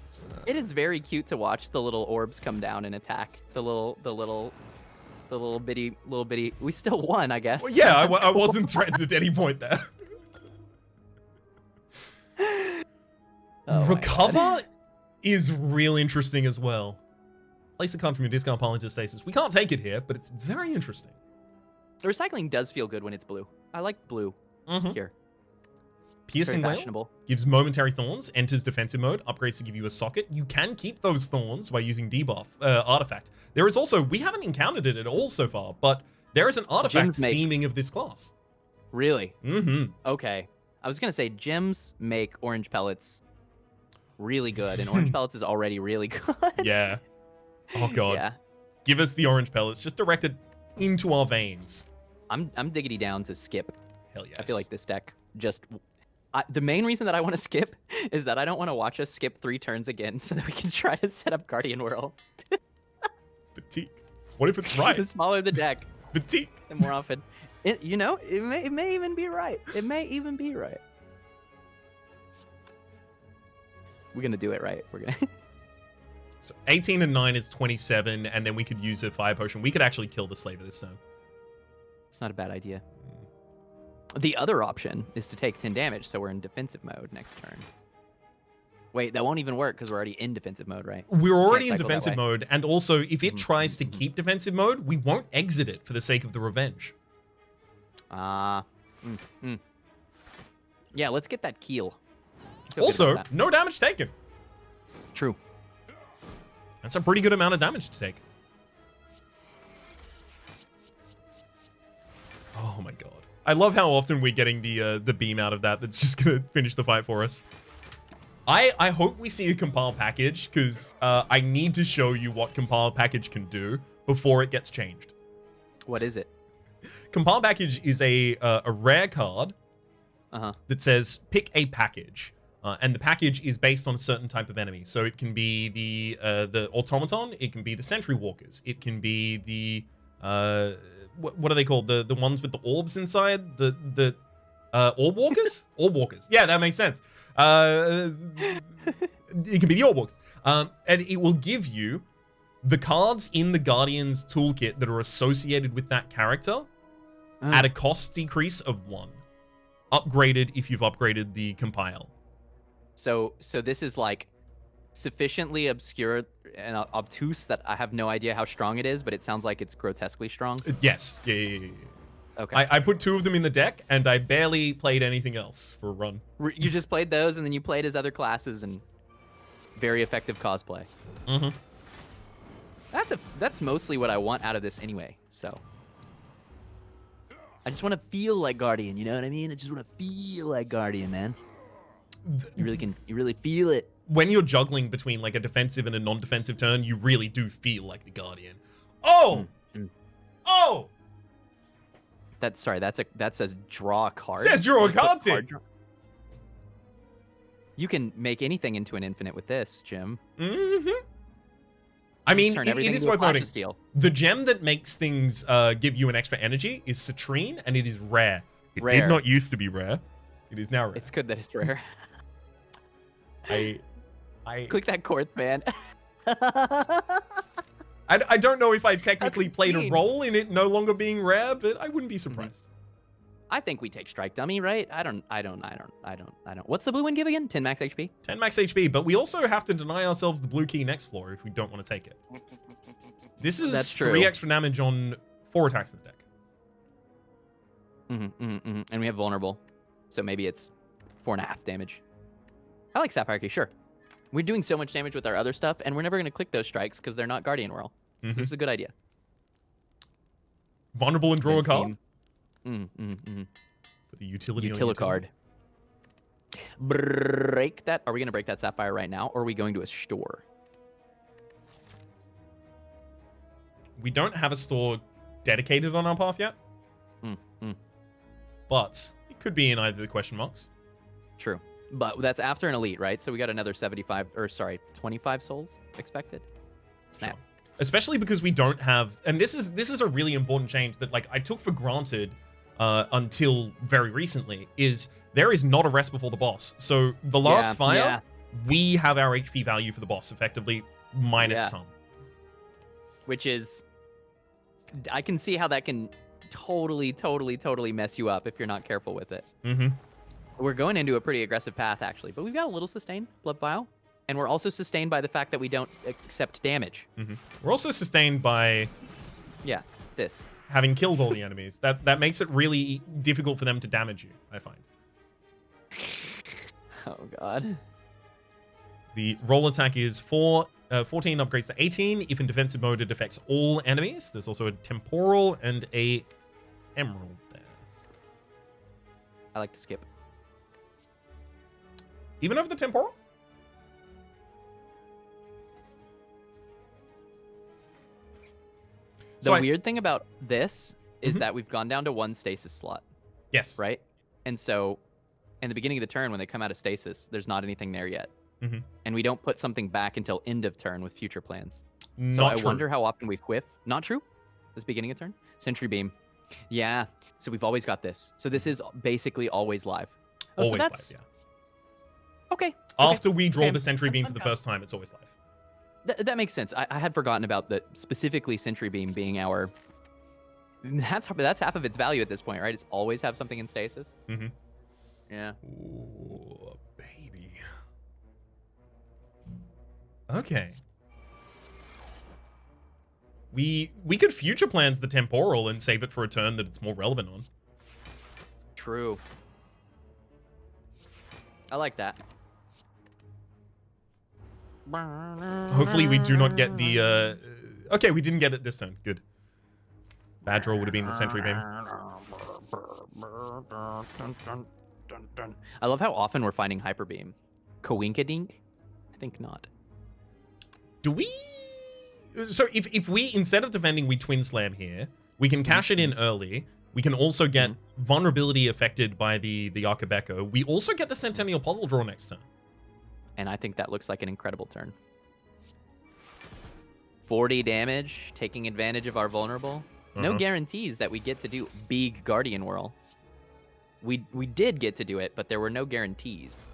It is very cute to watch the little orbs come down and attack. The little The little bitty. We still won, I guess. Well, yeah, That's I cool. wasn't threatened at any point there. Oh my Recover God. is real interesting as well. Place a card from your discard pile into stasis. We can't take it here, but it's very interesting. Recycling does feel good when it's blue. I like blue Mm-hmm. here. Piercing Very Wail fashionable. gives momentary thorns, enters defensive mode, upgrades to give you a socket. You can keep those thorns by using debuff artifact. There is also, we haven't encountered it at all so far, but there is an artifact Gems make- theming of this class. Really? Mm-hmm. Okay. I was gonna say gems make orange pellets really good, and orange pellets is already really good. Yeah. Oh god. Yeah. Give us the orange pellets, just directed into our veins. I'm diggity down to skip. Hell yes. I feel like this deck just. The main reason that I want to skip is that I don't want to watch us skip 3 turns again, so that we can try to set up Guardian World. Fatigue. What if it's right? The smaller the deck, Fatigue. the more often. It may even be right. It may even be right. We're gonna do it right. We're gonna. So 18 and 9 is 27, and then we could use a fire potion. We could actually kill the Slaver this turn. It's not a bad idea. The other option is to take 10 damage, so we're in defensive mode next turn. Wait, that won't even work because we're already in defensive mode, right? We're already in cycle that defensive way. mode, and also if it Mhm, tries to mhm. keep defensive mode, we won't exit it for the sake of the revenge. Yeah, let's get that keel. I feel good Also, about that. no damage taken. True. That's a pretty good amount of damage to take. Oh my god. I love how often we're getting the beam out of that that's just gonna finish the fight for us. I hope we see a compile package, because I need to show you what compile package can do before it gets changed. What is it? Compile package is a rare card Uh-huh. that says pick a package. And the package is based on a certain type of enemy. So it can be the automaton, it can be the sentry walkers, it can be the what are they called? The ones with the orbs inside? The orb walkers? Orb walkers. Yeah, that makes sense. It can be the orb walkers. And it will give you the cards in the Guardian's toolkit that are associated with that character at a cost decrease of 1. Upgraded if you've upgraded the compile. So this is like sufficiently obscure and obtuse that I have no idea how strong it is, but it sounds like it's grotesquely strong. Yes. Yeah. Okay. I put 2 of them in the deck, and I barely played anything else for a run. You just played those, and then you played his other classes, and very effective cosplay. Mm-hmm. That's mostly what I want out of this anyway. So I just want to feel like Guardian. You know what I mean? I just want to feel like Guardian, man. You really feel it. When you're juggling between like a defensive and a non-defensive turn, you really do feel like the Guardian. Oh! Mm. Oh! That says draw a card. Says draw a Like, put card in. draw- You can make anything into an infinite with this, Jim. Mm-hmm. I mean, Turn it everything is into a worth Clash noting. of Steel. The gem that makes things give you an extra energy is Citrine, and it is rare. It did Rare. not used to be rare. It is now rare. It's good that it's rare. I Click that chord, man. I don't know if I technically played a insane. role in it no longer being rare, but I wouldn't be surprised. I think we take Strike Dummy, right? I don't. What's the blue one give again? 10 max HP? 10 max HP, but we also have to deny ourselves the blue key next floor if we don't want to take it. This is That's 3 true. extra damage on 4 attacks in the deck. And we have vulnerable, so maybe it's 4.5 damage. I like Sapphire Key, sure. We're doing so much damage with our other stuff, and we're never going to click those strikes because they're not Guardian Whirl. So Mhm. this is a good idea. Vulnerable and draw a And card Steam. for the utility. on Utility card. Break that. Are we going to break that Sapphire right now, or are we going to a store? We don't have a store dedicated on our path yet, but it could be in either of the question marks. True. But that's after an elite, right? So we got another 25 souls expected. Snap. Sure. Especially because we don't have, and this is a really important change that like I took for granted until very recently, is there is not a rest before the boss. So the last fire, yeah. we have our HP value for the boss effectively minus Yeah. some. Which is I can see how that can totally mess you up if you're not careful with it. Mm-hmm. We're going into a pretty aggressive path, actually, but we've got a little sustain, Blood Vial, and we're also sustained by the fact that we don't accept damage. Mm-hmm. We're also sustained by Yeah, this. having killed all the enemies. That makes it really difficult for them to damage you, I find. Oh, God. The roll attack is 14 upgrades to 18. If in defensive mode, it affects all enemies. There's also a temporal and a emerald there. I like to skip. Even over the temporal? The weird thing about this is Mhm. that we've gone down to one stasis slot, Yes. right? And so in the beginning of the turn, when they come out of stasis, there's not anything there yet. Mhm. And we don't put something back until end of turn with future plans. So Not I true. wonder how often we whiff. Not true? This beginning of turn? Sentry Beam. Yeah. So we've always got this. So this is basically always live. Oh, Always so that's live, yeah. okay. After we draw Okay, the Sentry Beam for I'm the down. first time, it's always live. That makes sense. I had forgotten about the specifically Sentry Beam being our. That's half of its value at this point, right? It's always have something in stasis. Mm-hmm. Yeah. Ooh, baby. Okay. We could future plans the temporal and save it for a turn that it's more relevant on. True. I like that. Hopefully we do not get the okay, we didn't get it this turn. Good. Bad draw would have been the Sentry Beam. I love how often we're finding Hyper Beam. Coinkadink? I think not. Do we so if we instead of defending we twin slam here, we can cash it in early. We can also get vulnerability affected by the Archibeko. We also get the Centennial Puzzle draw next turn. And I think that looks like an incredible turn. 40 damage, taking advantage of our vulnerable. No Uh-huh. guarantees that we get to do big Guardian Whirl. We did get to do it, but there were no guarantees.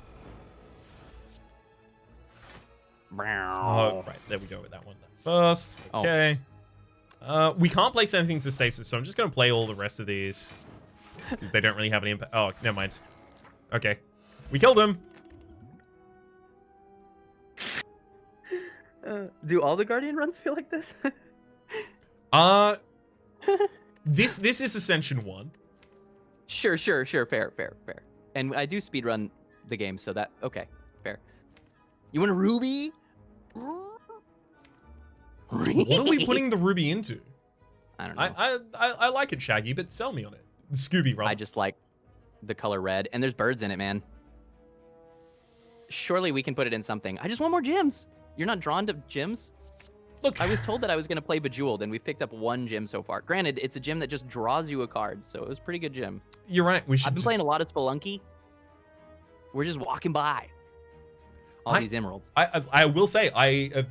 Oh, right. There we go with that one first. Oh. Okay. We can't place anything to stasis, so I'm just going to play all the rest of these. Because they don't really have any impact. Oh, never mind. Okay. We killed him. Do all the Guardian runs feel like this? This is Ascension 1. Sure. Fair. And I do speedrun the game, so that okay, fair. You want a ruby? What are we putting the ruby into? I don't know. I like it, Shaggy, but sell me on it. Scooby, rather. I just like the color red, and there's birds in it, man. Surely we can put it in something. I just want more gems. You're not drawn to gems? Look, I was told that I was going to play Bejeweled, and we've picked up one gem so far. Granted, it's a gem that just draws you a card, so it was a pretty good gem. you're right. We should I've been playing a lot of Spelunky. We're just walking by all these emeralds. I will say,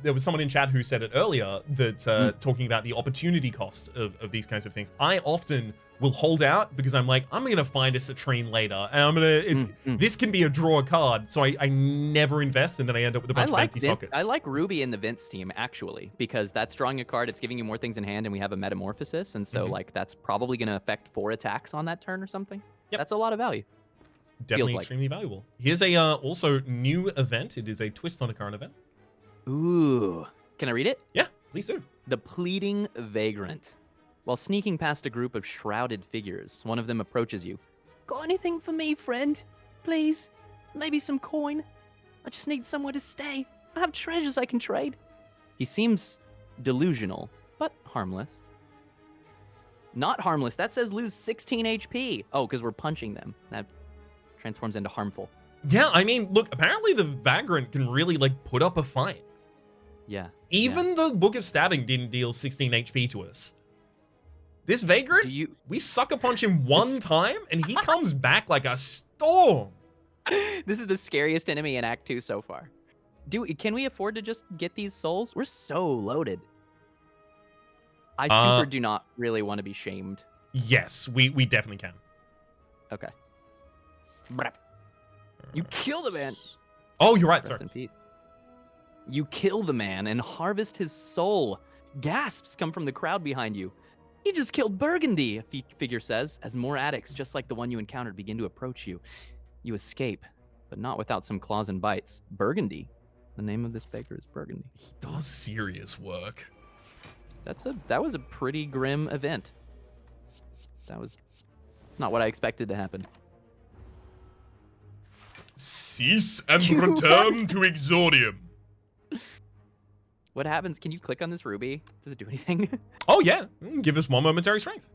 there was someone in chat who said it earlier that talking about the opportunity cost of these kinds of things. I often will hold out because I'm like, I'm gonna find a Citrine later, and I'm gonna. This can be a draw card, so I never invest, and then I end up with a bunch of empty sockets. I like Ruby in the Vince team actually because that's drawing a card. It's giving you more things in hand, and we have a Metamorphosis, and so like that's probably gonna affect 4 attacks on that turn or something. Yep. That's a lot of value. Definitely like. extremely valuable. Here's a also new event. It is a twist on a current event. Ooh, can I read it? Yeah, please do. The Pleading Vagrant. While sneaking past a group of shrouded figures, one of them approaches you. Got anything for me, friend? Please? Maybe some coin? I just need somewhere to stay. I have treasures I can trade. He seems delusional, but harmless. Not harmless. That says lose 16 HP. Oh, because we're punching them. That transforms into harmful. Yeah, I mean, look, apparently the Vagrant can really, like, put up a fight. Yeah. Even the Book of Stabbing didn't deal 16 HP to us. This Vagrant, we sucker punch him one time, and he comes back like a storm. This is the scariest enemy in Act 2 so far. Can we afford to just get these souls? We're so loaded. I super do not really want to be shamed. Yes, we definitely can. Okay. You kill the man. Oh, you're right. Rest Sorry. in peace. You kill the man and harvest his soul. Gasps come from the crowd behind you. He just killed Burgundy, a figure says, as more addicts just like the one you encountered begin to approach you. You escape, but not without some claws and bites. Burgundy. The name of this baker is Burgundy. He does serious work. That was a pretty grim event. It's not what I expected to happen. Cease and return to Exordium. What happens? Can you click on this ruby? Does it do anything? Oh yeah, give us 1 momentary strength.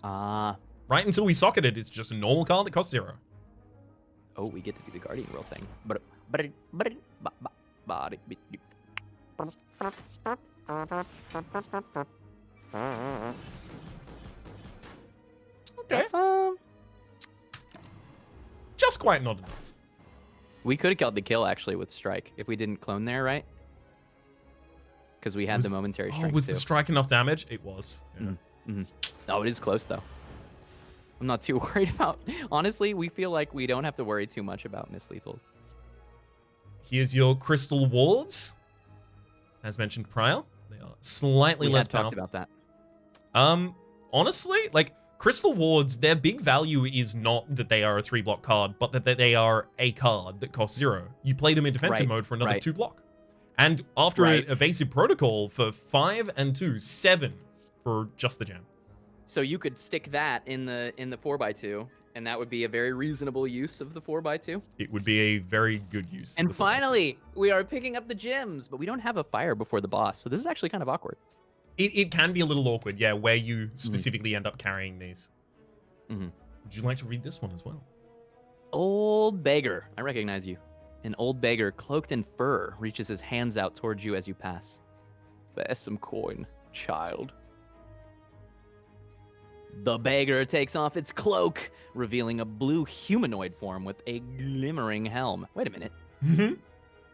Ah. Right until we socket it, it's just a normal card that costs 0. Oh, we get to do the guardian roll thing. Okay. That's, Just quite not enough. we could have killed the kill actually with strike if we didn't clone there, right? Because we had the momentary strength. Oh, was too. the strike enough damage? It was. Yeah. Oh, it is close though. I'm not too worried about. Honestly, we feel like we don't have to worry too much about Miss Lethal. Here's your crystal wards. As mentioned prior, they are slightly We less had talked powerful. about that. Honestly, like crystal wards, their big value is not that they are a 3-block card, but that they are a card that costs 0. You play them in defensive Right, mode for another right. 2-block. And after Right. an evasive protocol for 5 and 2, 7 for just the gem. So you could stick that in the 4x2, and that would be a very reasonable use of the 4x2. It would be a very good use. of And the 4x2. finally, we are picking up the gems, but we don't have a fire before the boss, so this is actually kind of awkward. It can be a little awkward, yeah, where you specifically end up carrying these. Mhm. Would you like to read this one as well? Old beggar, I recognize you. An old beggar cloaked in fur reaches his hands out towards you as you pass. Bear some coin, child. The beggar takes off its cloak, revealing a blue humanoid form with a glimmering helm. Wait a minute. Mm-hmm.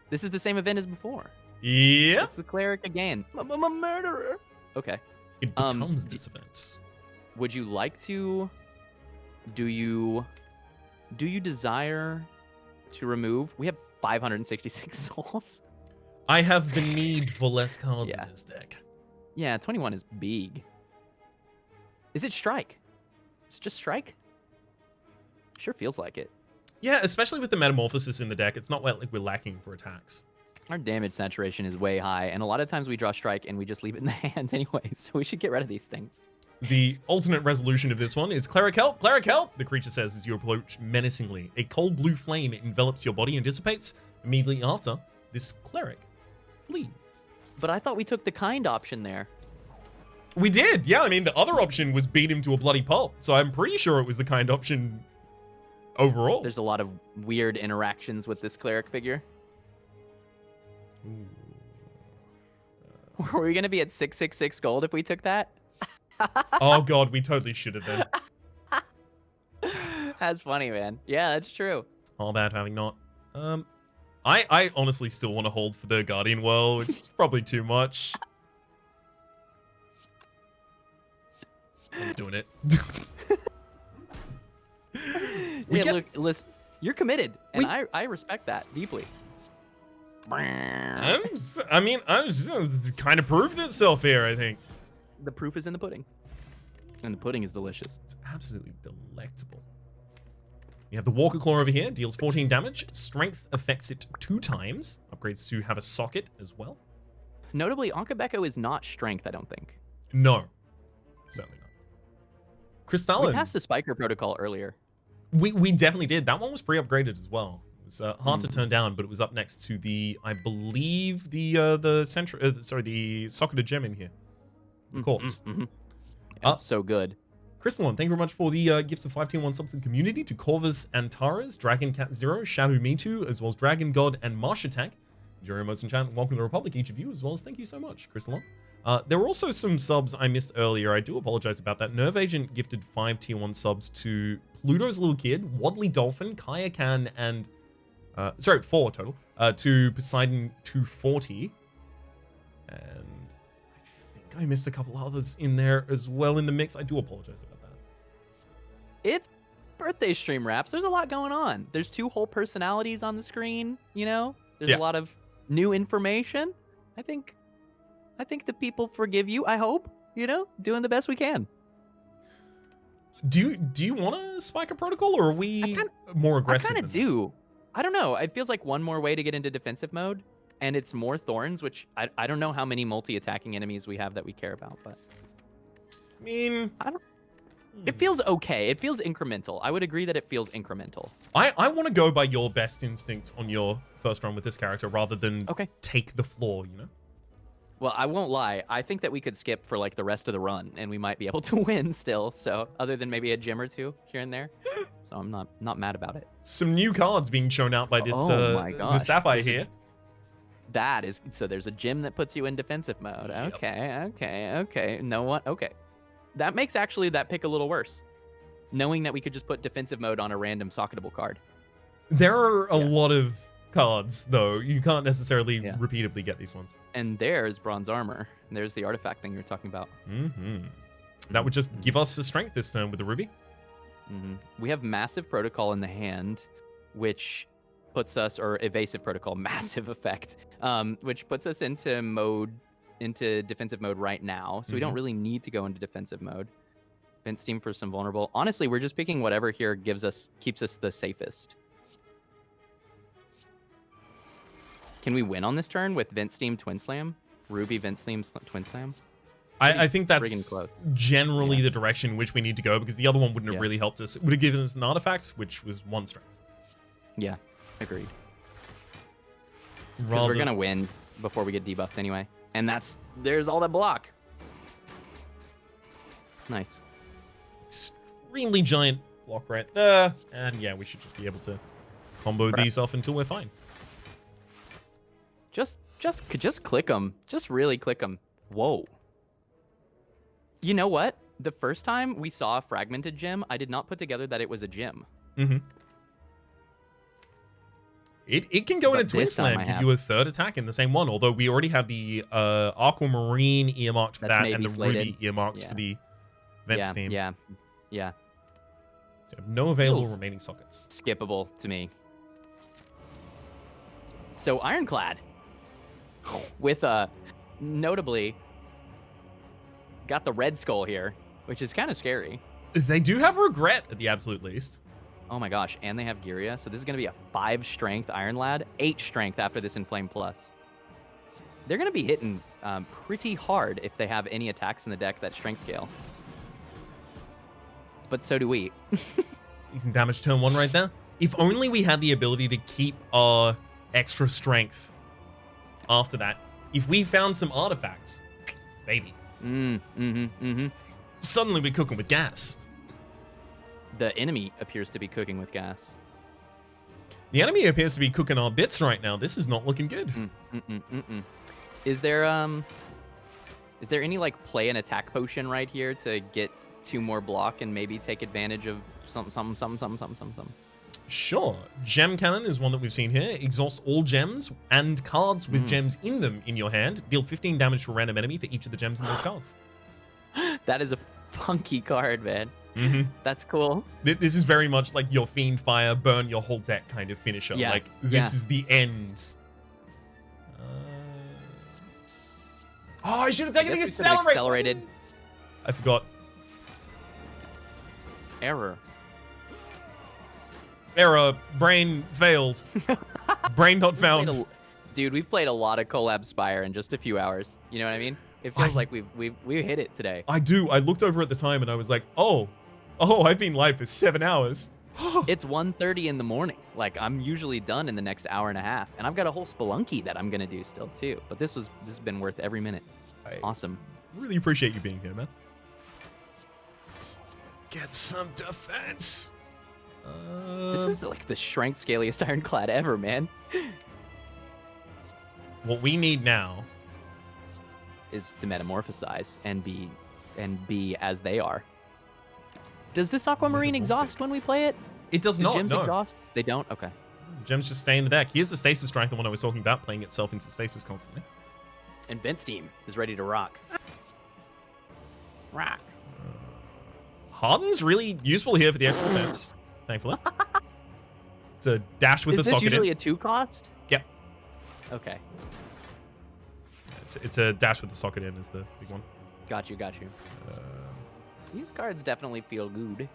This is the same event as before. Yep. It's the cleric again. I'm a murderer. Okay. It becomes this event. Would you like to? Do you desire to remove? We have 566 souls. I have the need for less cards Yeah. in this deck. Yeah, 21 is big. Is it strike? It's just strike? Sure feels like it. Yeah, especially with the metamorphosis in the deck, it's not like we're lacking for attacks. Our damage saturation is way high, and a lot of times we draw strike and we just leave it in the hand anyway, so we should get rid of these things. The alternate resolution of this one is Cleric Help! Cleric Help! The creature says as you approach menacingly. A cold blue flame envelops your body and dissipates. Immediately after, this cleric flees. But I thought we took the kind option there. We did, yeah. I mean, the other option was beat him to a bloody pulp, so I'm pretty sure it was the kind option overall. There's a lot of weird interactions with this cleric figure. Ooh. Were we going to be at 666 gold if we took that? Oh god, we totally should have been. That's funny, man. Yeah, that's true. All bad having not. I honestly still want to hold for the Guardian Whirl, which is probably too much. I'm doing it. Yeah, get- look, listen, you're committed, and We- I respect that deeply. I kind of proved itself here, I think. The proof is in the pudding. And the pudding is delicious. It's absolutely delectable. We have the Walker Claw over here, deals 14 damage. Strength affects it 2 times. Upgrades to have a socket as well. Notably, Ankabeko is not strength, I don't think. No, certainly not. We Crystalline. passed the Spiker protocol earlier. We definitely did. That one was pre-upgraded as well. It was hard to turn down, but it was up next to the, I believe, the socketed gem in here. The quartz. It's so good. Crystalline, thank you very much for the gifts of 5 tier 1 subs to the community, to Corvus and Taras, Dragon Cat Zero, Shadow Me Too, as well as Dragon God and Marsh Attack. Enjoy your emotes and chat. Welcome to the Republic, each of you, as well as thank you so much, Crystalline. There were also some subs I missed earlier. I do apologize about that. Nerve Agent gifted 5 tier 1 subs to Pluto's Little Kid, Wadley Dolphin, Kaya Khan, and 4 total, to Poseidon 240. And I think I missed a couple others in there as well in the mix. I do apologize about that. It's birthday stream wraps. There's a lot going on. There's 2 whole personalities on the screen, you know? There's Yeah. a lot of new information. I think the people forgive you, I hope. doing the best we can. Do you want to spike a protocol, or are we more aggressive? I kind of do. I don't know. It feels like one more way to get into defensive mode, and it's more thorns, which I don't know how many multi-attacking enemies we have that we care about, but I mean, it feels okay. It feels incremental. I would agree that it feels incremental. I want to go by your best instinct on your first run with this character rather than Okay. take the floor, you know? Well, I won't lie. I think that we could skip for like the rest of the run, and we might be able to win still. So, other than maybe a gym or two here and there, so I'm not mad about it. Some new cards being shown out by this Oh my the gosh. Sapphire here. That is so. There's a gym that puts you in defensive mode. Yep. Okay. No one. Okay, that makes actually that pick a little worse, knowing that we could just put defensive mode on a random socketable card. There are a Yeah. lot of cards, though. You can't necessarily Yeah. repeatedly get these ones. And there's bronze armor. And there's the artifact thing you're talking about. That would just give us a strength this turn with the ruby. We have massive protocol in the hand, which puts us, or evasive protocol, massive effect, which puts us into defensive mode right now. So we don't really need to go into defensive mode. Vent steam for some vulnerable. Honestly, we're just picking whatever here keeps us the safest. Can we win on this turn with Vent Steam Twin Slam? Ruby Vent Steam Twin Slam? I think that's friggin' close. generally Yeah. the direction in which we need to go, because the other one wouldn't have Yeah. really helped us. It would have given us an artifact, which was one strength. Yeah, agreed. Because Rather, we're gonna win before we get debuffed anyway. And there's all that block. Nice. extremely giant block right there. And yeah, we should just be able to combo Crap. these off until we're fine. Just click them. Just really click them. Whoa. You know what? The first time we saw a fragmented gem, I did not put together that it was a gem. It can go in But a Twin this time Slam, I give have- you a third attack in the same one, although we already have the Aquamarine earmarked for That's that and maybe the slated. Ruby earmarked Yeah. for the Vent Yeah, Steam. yeah. So no available Feels- remaining sockets. Skippable to me. So Ironclad, with notably, got the Red Skull here, which is kind of scary. They do have regret at the absolute least. Oh my gosh, and they have Giria, so this is going to be a 5 strength Iron Lad, 8 strength after this Inflame Plus. They're going to be hitting pretty hard if they have any attacks in the deck that strength scale. But so do we. Decent damage turn 1 right there. If only we had the ability to keep our extra strength after that. If we found some artifacts, baby. Suddenly we're cooking with gas. The enemy appears to be cooking with gas. The enemy appears to be cooking our bits right now. This is not looking good. Is there any like play an attack potion right here to get 2 more block and maybe take advantage of something? Sure. Gem Cannon is one that we've seen here. Exhaust all gems and cards with gems in them in your hand. Deal 15 damage to a random enemy for each of the gems in those cards. That is a funky card, man. Mm-hmm. That's cool. This is very much like your Fiend Fire, burn your whole deck kind of finisher. Yeah, Like, this yeah. is the end. Oh, I should have taken I the guess we could've accelerate. accelerated. I forgot. Error. Error. Brain fails. Brain not found. Dude, we've played a lot of Collab Spire in just a few hours. You know what I mean? It feels like we hit it today. I do. I looked over at the time and I was like, oh, I've been live for 7 hours. It's 1:30 in the morning. Like, I'm usually done in the next hour and a half, and I've got a whole Spelunky that I'm gonna do still too. But this has been worth every minute. I Awesome. really appreciate you being here, man. Let's get some defense. This is like the strength scaliest Ironclad ever, man. What we need now. Is to metamorphosize and be as they are. Does this Aquamarine exhaust when we play it? It does Do not. gems No. exhaust? They don't? Okay. Gems just stay in the deck. Here's the Stasis Strike, the one I was talking about, playing itself into stasis constantly. And Vent Steam is ready to rock. Rock. Harden's really useful here for the extra defense, thankfully. It's a dash with Is the this socket usually in. a 2 cost? Yep. Okay. It's a dash with the socket in is the big one. Got you. These cards definitely feel good.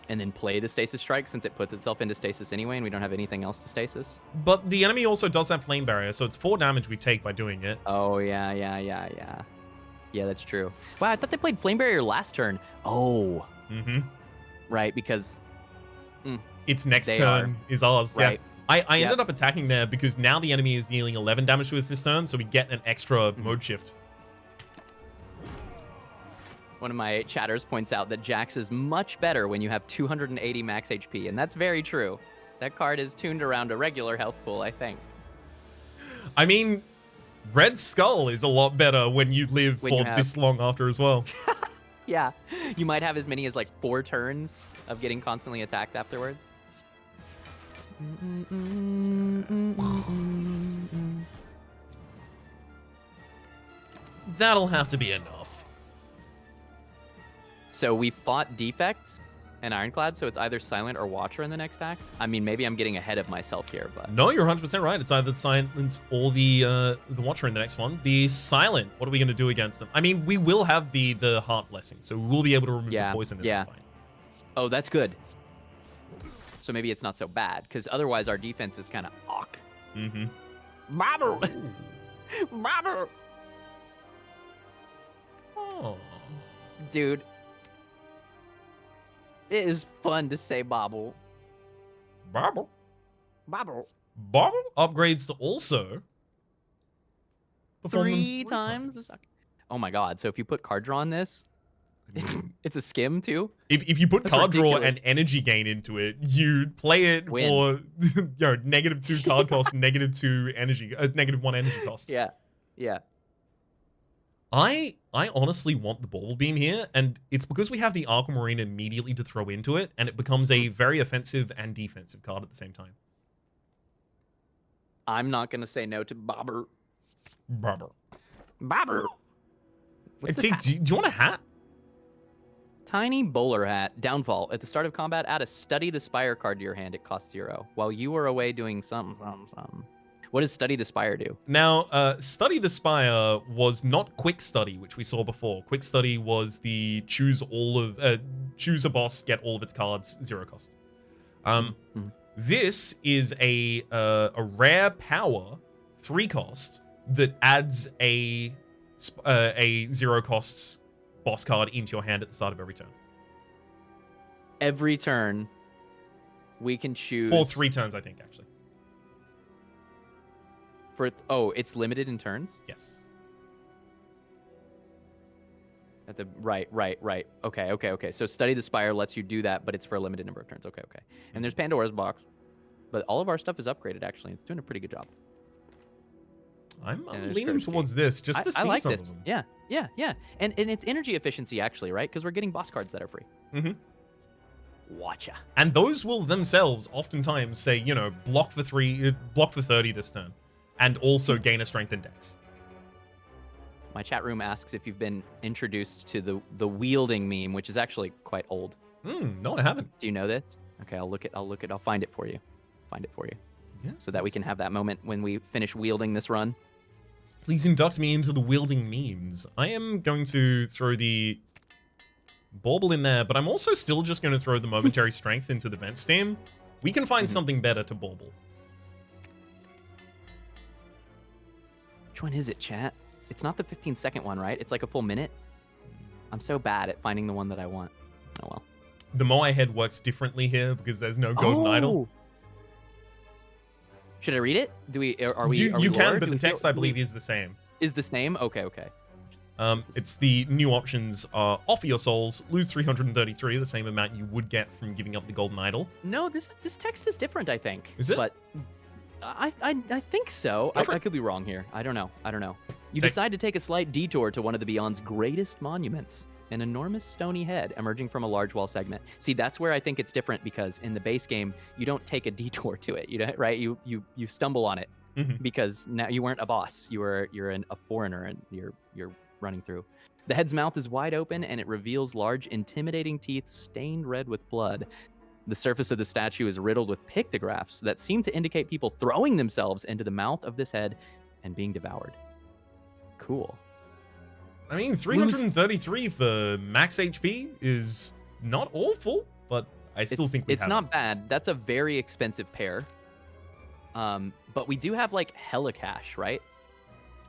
And then play the Stasis Strike since it puts itself into stasis anyway, and we don't have anything else to stasis. But the enemy also does have Flame Barrier, so it's 4 damage we take by doing it. Oh, yeah. Yeah, that's true. Wow, I thought they played Flame Barrier last turn. Oh. Mm-hmm. Right, because... Its next They turn is ours. Right. Yeah. I ended up attacking there because now the enemy is dealing 11 damage to us this turn, so we get an extra mode shift. One of my chatters points out that Jax is much better when you have 280 max HP, and that's very true. That card is tuned around a regular health pool, I think. I mean, Red Skull is a lot better when you live for this long after as well. Yeah, you might have as many as like 4 turns of getting constantly attacked afterwards. That'll have to be enough. So we fought Defects and Ironclad, so it's either Silent or Watcher in the next act. I mean, maybe I'm getting ahead of myself here, but... No, you're 100% right. It's either Silent or the Watcher in the next one. The Silent, what are we going to do against them? I mean, we will have the Heart Blessing, so we'll be able to remove the poison in the fight. Oh, that's good. So maybe it's not so bad, because otherwise our defense is kind of awk. Mm-hmm. Bobber! Bobber! Oh. Dude. It is fun to say bobble. Bobble. Bobble. Bobble upgrades to also perform them 3 times. Oh my god, so if you put card draw on this, it's a skim too? If you put That's card draw ridiculous. and energy gain into it, you play it for -2 card cost, -2 energy, -1 energy cost. Yeah. I honestly want the Bauble Beam here, and it's because we have the Aquamarine immediately to throw into it, and it becomes a very offensive and defensive card at the same time. I'm not going to say no to Bobber. Bobber. What's Do you want a hat? Tiny Bowler Hat. Downfall. At the start of combat, add a Study the Spire card to your hand. It costs 0. While you are away doing something. What does Study the Spire do? Now, Study the Spire was not Quick Study, which we saw before. Quick Study was the choose a boss, get all of its cards, 0 cost. This is a rare power, 3 cost, that adds a 0 cost boss card into your hand at the start of every turn. Every turn, we can choose... For 3 turns, I think, actually. It's limited in turns? Yes. At the right. Okay. So Study the Spire lets you do that, but it's for a limited number of turns. Okay. And there's Pandora's Box, but all of our stuff is upgraded. Actually, it's doing a pretty good job. I'm leaning towards this just to see like some this. of them. Yeah. And it's energy efficiency actually, right? Because we're getting boss cards that are free. Mm-hmm. Watcha. And those will themselves oftentimes say, block for 30 this turn, and also gain a strength index. My chat room asks if you've been introduced to the wielding meme, which is actually quite old. No, I haven't. Do you know this? Okay, I'll find it for you. Yeah, so that we can have that moment when we finish wielding this run. Please induct me into the wielding memes. I am going to throw the Bauble in there, but I'm also still just going to throw the momentary strength into the vent steam. We can find something better to Bauble. Which one is it, chat? It's not the 15-second one, right? It's like a full minute. I'm so bad at finding the one that I want. Oh well. The Moai head works differently here because there's no golden idol. Should I read it? You can, but the text I believe is the same. Is the same? Okay. It's the new options are offer your souls, lose 333, the same amount you would get from giving up the golden idol. No, this text is different, I think. Is it? But I think so. I could be wrong here. I don't know. You decide to take a slight detour to one of the Beyond's greatest monuments, an enormous stony head emerging from a large wall segment. See, that's where I think it's different because in the base game, you don't take a detour to it, right? You stumble on it because now you weren't a boss. You're a foreigner and you're running through. The head's mouth is wide open and it reveals large, intimidating teeth stained red with blood. The surface of the statue is riddled with pictographs that seem to indicate people throwing themselves into the mouth of this head and being devoured. Cool. I mean, 333 for max HP is not awful, but I still think we it's have not it. bad. That's a very expensive pair. But we do have like hella cash, right?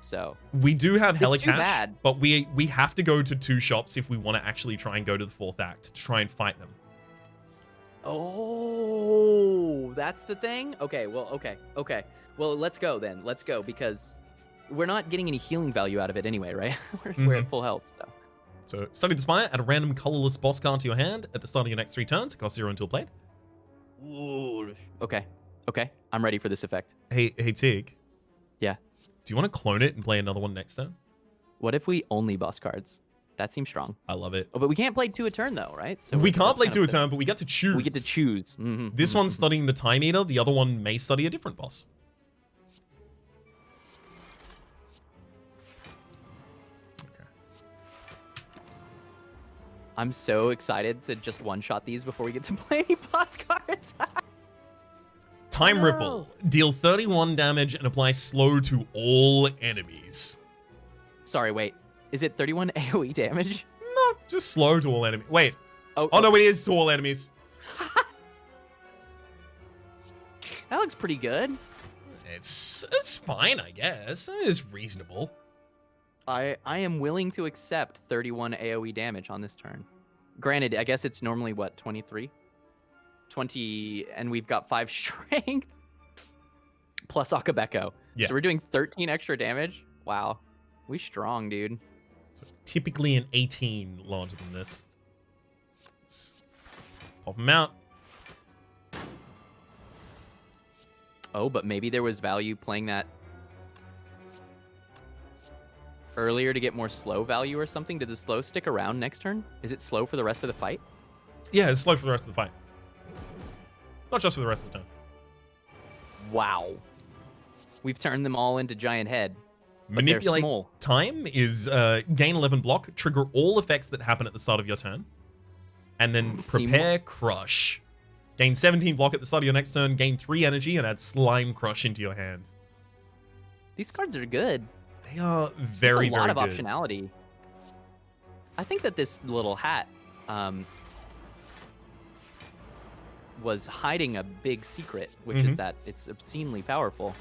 So We do have hella It's too cash, bad. but we have to go to 2 shops if we want to actually try and go to the 4th act to try and fight them. oh, that's the thing. Okay, well, okay. Well, let's go then. Let's go because we're not getting any healing value out of it anyway, right? We're at full health, so. So study the spire, add a random colorless boss card to your hand at the start of your next 3 turns. It costs 0 until played. Okay. Okay. I'm ready for this effect. Hey Tig. Yeah. Do you want to clone it and play another one next turn? What if we only boss cards? That seems strong. I love it. Oh, but we can't play 2 a turn though, right? So We can't that's play kind 2 a of the- turn, but we get to choose. We get to choose. Mhm, This mhm, one's mhm. studying the Time Eater. The other one may study a different boss. Okay. I'm so excited to just one-shot these before we get to play any boss cards. Time No. Ripple. Deal 31 damage and apply slow to all enemies. Sorry, wait. Is it 31 AoE damage? No, just slow to all enemies. Wait. Oh, Oh, no, it is to all enemies. That looks pretty good. It's fine, I guess. It's reasonable. I am willing to accept 31 AoE damage on this turn. Granted, I guess it's normally what, 23? 20, and we've got 5 strength plus Akabeko. Yeah. So we're doing 13 extra damage. Wow, we strong, dude. So typically an 18 larger than this. Let's pop them out. Oh, but maybe there was value playing that earlier to get more slow value or something. Did the slow stick around next turn? Is it slow for the rest of the fight? Yeah, it's slow for the rest of the fight. Not just for the rest of the turn. Wow. We've turned them all into giant head. But they're Manipulate small. time is gain 11 block, trigger all effects that happen at the start of your turn, and then Seem- prepare crush. Gain 17 block at the start of your next turn, gain 3 energy, and add slime crush into your hand. These cards are good. They are There's very, a lot very of good. optionality. I think that this little hat was hiding a big secret, which is Mhm. that it's obscenely powerful.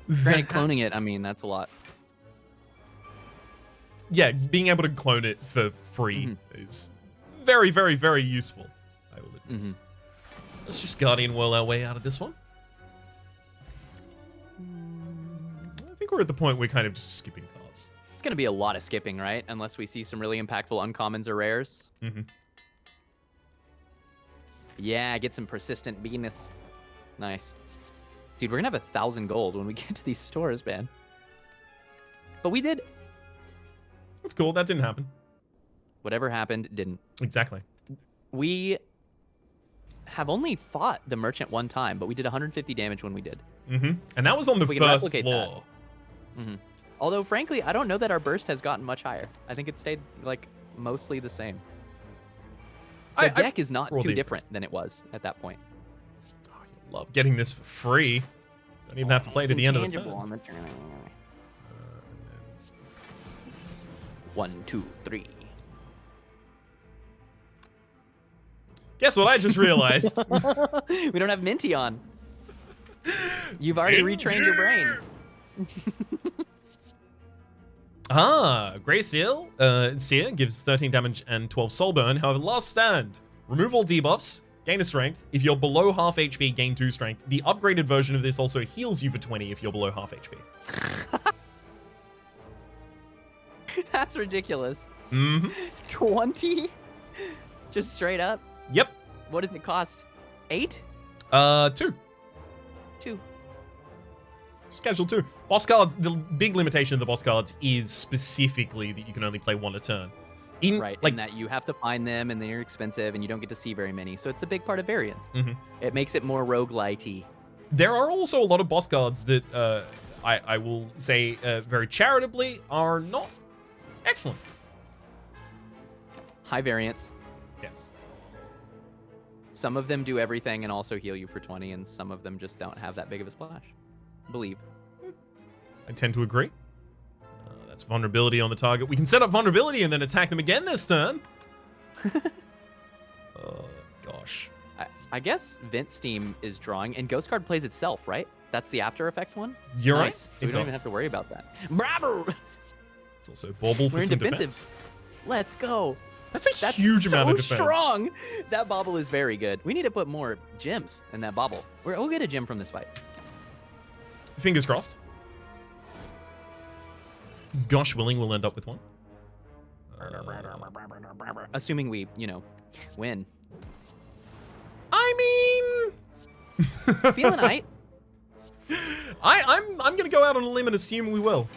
The Granted, hat- cloning it, I mean, that's a lot. Yeah, being able to clone it for free is very, very, very useful. I will admit. Mhm. Let's just Guardian Whirl our way out of this one. I think we're at the point we're kind of just skipping cards. It's going to be a lot of skipping, right? Unless we see some really impactful uncommons or rares. Mhm. Yeah, get some persistent Venus. Nice. Dude, we're going to have 1,000 gold when we get to these stores, man. But we did. That's cool. That didn't happen. Whatever happened, didn't. Exactly. We have only fought the merchant one time, but we did 150 damage when we did. And that was on the We can first replicate floor. Although, frankly, I don't know that our burst has gotten much higher. I think it stayed, like, mostly the same. The I deck is not rolled too the- different than it was at that point. Oh, you love getting this for free. Don't even have to play to the end of the turn. Intangible on the turn. And then- 1, 2, 3. Guess what I just realized? We don't have Minty on. You've already retrained your brain. Grey Seal. Seer gives 13 damage and 12 soul burn. However, last stand. Remove all debuffs. Gain a strength. If you're below half HP, gain 2 strength. The upgraded version of this also heals you for 20 if you're below half HP. That's ridiculous. 20? Just straight up? Yep. What does it cost? 8? 2. 2. Just casual 2. Boss cards, the big limitation of the boss cards is specifically that you can only play 1 a turn. Right, and that you have to find them, and they're expensive, and you don't get to see very many. So it's a big part of variance. It makes it more roguelite-y. There are also a lot of boss cards that I will say very charitably are not excellent. High variance. Yes. Some of them do everything and also heal you for 20, and some of them just don't have that big of a splash. Believe. I tend to agree. That's vulnerability on the target. We can set up vulnerability and then attack them again this turn. Oh, gosh. I guess Vent Steam is drawing, and Ghost Guard plays itself, right? That's the After Effect one? You're nice. right. So we don't even have to worry about that. Bravo! It's also Bauble for We're in some defensive. defense. Let's go. That's a That's huge so amount of defense. strong. That bobble is very good. We need to put more gems in that bobble. We'll get a gem from this fight. Fingers crossed. Gosh willing, we'll end up with one. Assuming we, win. I mean, Feeling aight. I'm gonna go out on a limb and assume we will.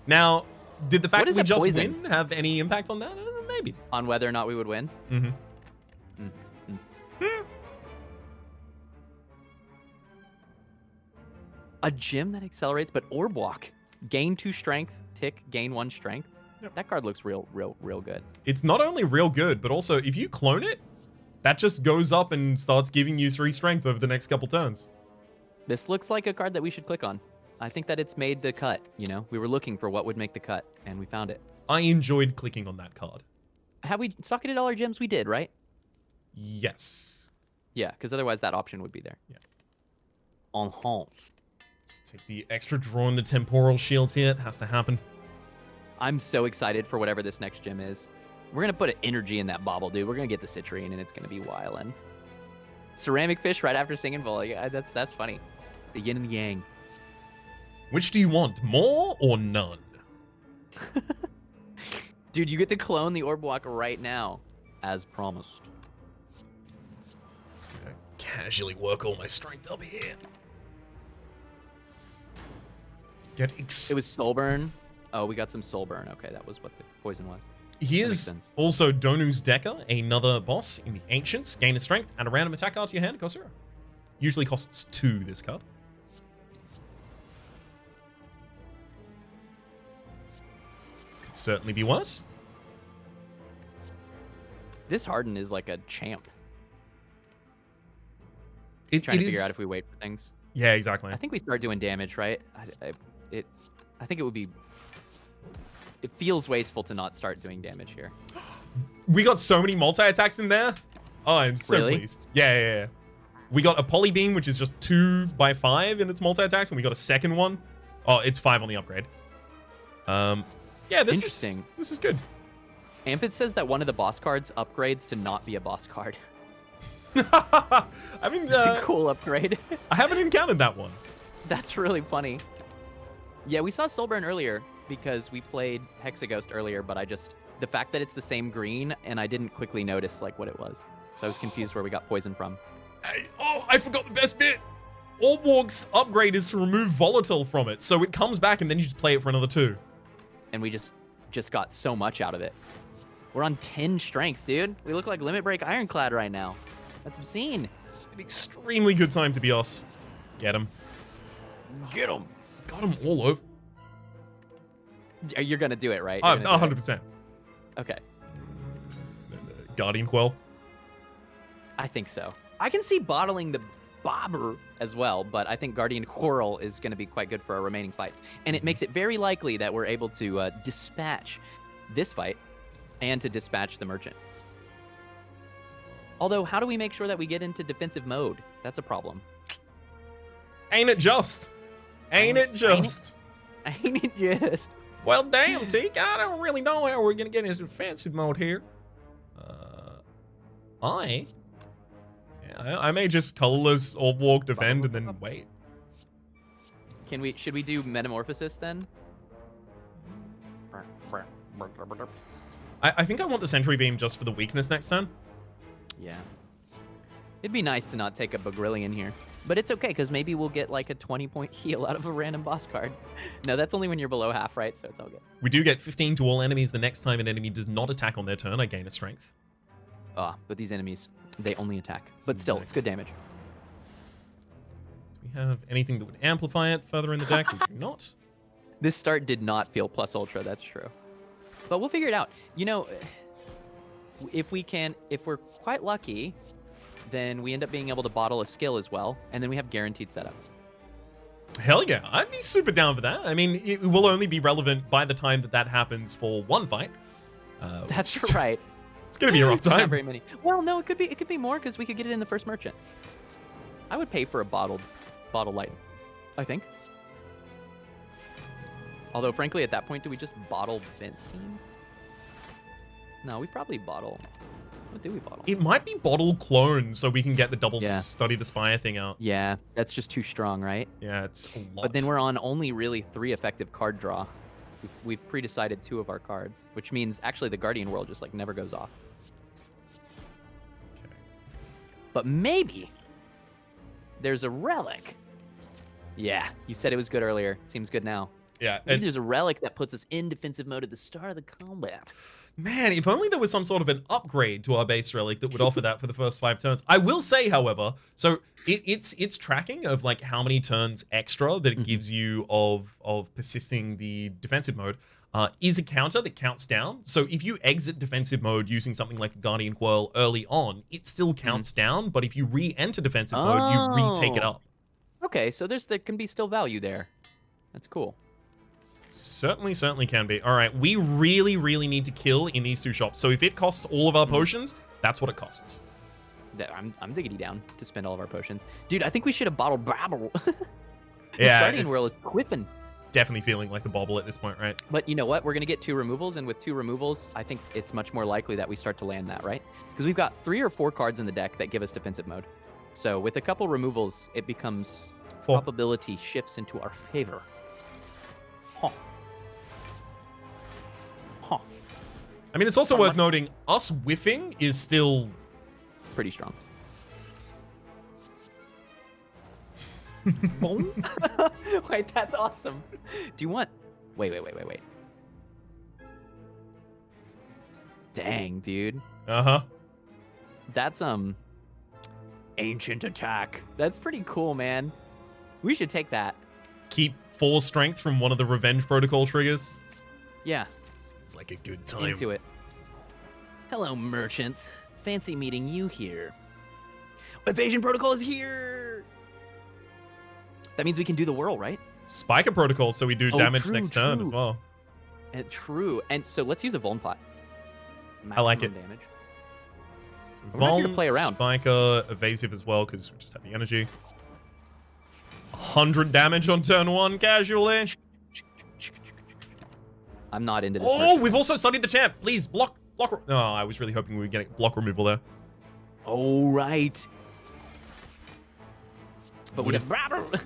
Now, did the fact is that we that just poison? win have any impact on that? Maybe. On whether or not we would win. Mm-hmm. A gem that accelerates, but Orb Walk. Gain 2 strength, tick, gain 1 strength. Yep. That card looks real good. It's not only real good, but also if you clone it, that just goes up and starts giving you 3 strength over the next couple turns. This looks like a card that we should click on. I think that it's made the cut, We were looking for what would make the cut, and we found it. I enjoyed clicking on that card. Have we socketed all our gems? We did, right? Yes. Yeah, because otherwise that option would be there. Yeah. Enhance. Let's take the extra draw on the temporal shields here. It has to happen. I'm so excited for whatever this next gem is. We're going to put an energy in that bobble, dude. We're going to get the citrine, and it's going to be wildin'. Ceramic fish right after singing bowl. Yeah, that's funny. The yin and the yang. Which do you want, more or none? Dude, you get to clone the Orb Walk right now, as promised. Just gonna casually work all my strength up here. It was Soul Burn. Oh, we got some Soul Burn. Okay, that was what the poison was. He That makes is sense. also Donu's Decker, another boss in the Ancients. Gain a strength and a random attack card to your hand. Cost 0. Usually costs 2, this card. Could certainly be worse. This Harden is like a champ. It Trying to is. figure out if we wait for things. Yeah, exactly. I think we start doing damage, right? I think it would be. It feels wasteful to not start doing damage here. We got so many multi-attacks in there. Oh, I'm so Really? pleased. Yeah. We got a Polybeam, which is just 2x5 in its multi-attacks, and we got a second one. Oh, it's 5 on the upgrade. Yeah, this Interesting. This is good. Ampid says that one of the boss cards upgrades to not be a boss card. I mean, It's a cool upgrade. I haven't encountered that one. That's really funny. Yeah, we saw Soulburn earlier because we played Hexaghost earlier, but the fact that it's the same green and I didn't quickly notice like what it was. So I was confused where we got poison from. I forgot the best bit. Orbwalk's upgrade is to remove Volatile from it, so it comes back and then you just play it for another 2. And we just got so much out of it. We're on 10 strength, dude. We look like Limit Break Ironclad right now. That's obscene. It's an extremely good time to be us. Get him. Get him. Got him all over. You're gonna do it, right? You're gonna do it. 100%. Okay. Guardian Quell. I think so. I can see bottling the Bobber as well, but I think Guardian Quarrel is going to be quite good for our remaining fights. And it makes it very likely that we're able to dispatch this fight and to dispatch the Merchant. Although, how do we make sure that we get into defensive mode? That's a problem. Ain't it just? Ain't it just? Ain't it just? Well, damn, Teak, I don't really know how we're gonna get into defensive mode here. I may just colorless Orbwalk defend and then wait. Should we do Metamorphosis then? I think I want the Sentry Beam just for the weakness next turn. Yeah. It'd be nice to not take a Bagrillion here. But it's okay, because maybe we'll get like a 20-point heal out of a random boss card. No, that's only when you're below half, right? So it's all good. We do get 15 to all enemies the next time an enemy does not attack on their turn. I gain a strength. Ah, but these enemies, they only attack. But still, it's good damage. Do we have anything that would amplify it further in the deck? We do not. This start did not feel plus ultra, that's true. But we'll figure it out. You know, if we're quite lucky, then we end up being able to bottle a skill as well, and then we have guaranteed setup. Hell yeah, I'd be super down for that. I mean, it will only be relevant by the time that happens for one fight. That's right. It's gonna be a rough Not time. very many. Well, no, it could be more because we could get it in the first merchant. I would pay for a bottle light, I think. Although, frankly, at that point, do we just bottle Vinstein? No, we probably bottle. What do we bottle? It might be bottle clone, so we can get the double Yeah. study the spire thing out. Yeah, that's just too strong, right? Yeah, it's a lot. But then we're on only really 3 effective card draw. We've pre-decided 2 of our cards, which means actually the Guardian World just like never goes off. Okay. But maybe there's a relic. Yeah, you said it was good earlier. Seems good now. Yeah, Maybe and there's a relic that puts us in defensive mode at the start of the combat. man, if only there was some sort of an upgrade to our base relic that would offer that for the first 5 turns. I will say, however, so it's tracking of like how many turns extra that it gives you of persisting the defensive mode is a counter that counts down. So if you exit defensive mode using something like a Guardian Whirl early on, it still counts down. But if you re-enter defensive mode, you retake it Oh. up. Okay, so there can be still value there. That's cool. Certainly can be. All right, we really need to kill in these 2 shops. So if it costs all of our potions, that's what it costs. I'm diggity down to spend all of our potions. Dude, I think we should have bottled Babble. Yeah, Guardian it's Whirl is quiffing. definitely feeling like the bobble at this point, right? But you know what? We're going to get 2 removals, and with 2 removals, I think it's much more likely that we start to land that, right? Because we've got 3 or 4 cards in the deck that give us defensive mode. So with a couple removals, it becomes 4. probability shifts into our favor. Huh. Huh. I mean, it's also worth noting, us whiffing is still... Pretty strong. Boom. Wait, that's awesome. Do you want... Wait. Dang, dude. Uh-huh. That's, Ancient Attack. That's pretty cool, man. We should take that. Keep 4 strength from one of the Revenge Protocol triggers. Yeah, It's like a good time. into it. Hello, merchant. Fancy meeting you here. Evasion Protocol is here! That means we can do the whirl, right? Spiker Protocol, so we do Oh, damage true, next turn as true. well. True. And so let's use a Vuln Pot. I like Maximum damage. So We're not here to Vuln, play around. Spiker, evasive as well, because we just have the energy. 100 damage on turn 1, casually. I'm not into this. Oh, merchant. we've also studied the champ. Please, block. No, I was really hoping we would get block removal there. Oh, right. But we Would have...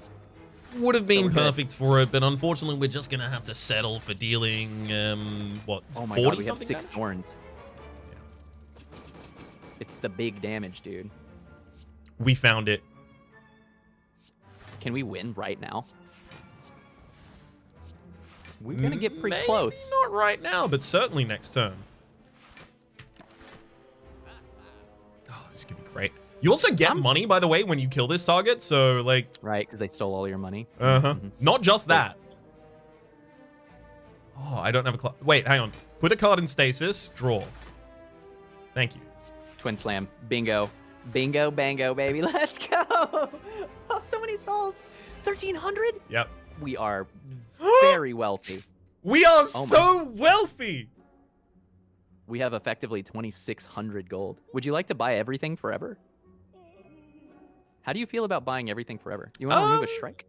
Would have been we're good. perfect for it, but unfortunately, we're just gonna have to settle for dealing what? Oh my 40 god, we have something 6 damage? thorns. It's the big damage, dude. We found it. Can we win right now? We're gonna get pretty Maybe close. Not right now, but certainly next turn. Oh, this is gonna be great. You also get money, by the way, when you kill this target. So, like, Right, because they stole all your money. Not just that. Oh, I don't have a card. Wait, hang on. Put a card in stasis. Draw. Thank you. Twin Slam. Bingo. Bingo, bango, baby. Let's go. Oh, so many souls. 1,300? Yep. We are very wealthy. We are Oh my- so wealthy. We have effectively 2,600 gold. Would you like to buy everything forever? How do you feel about buying everything forever? You want to remove a strike?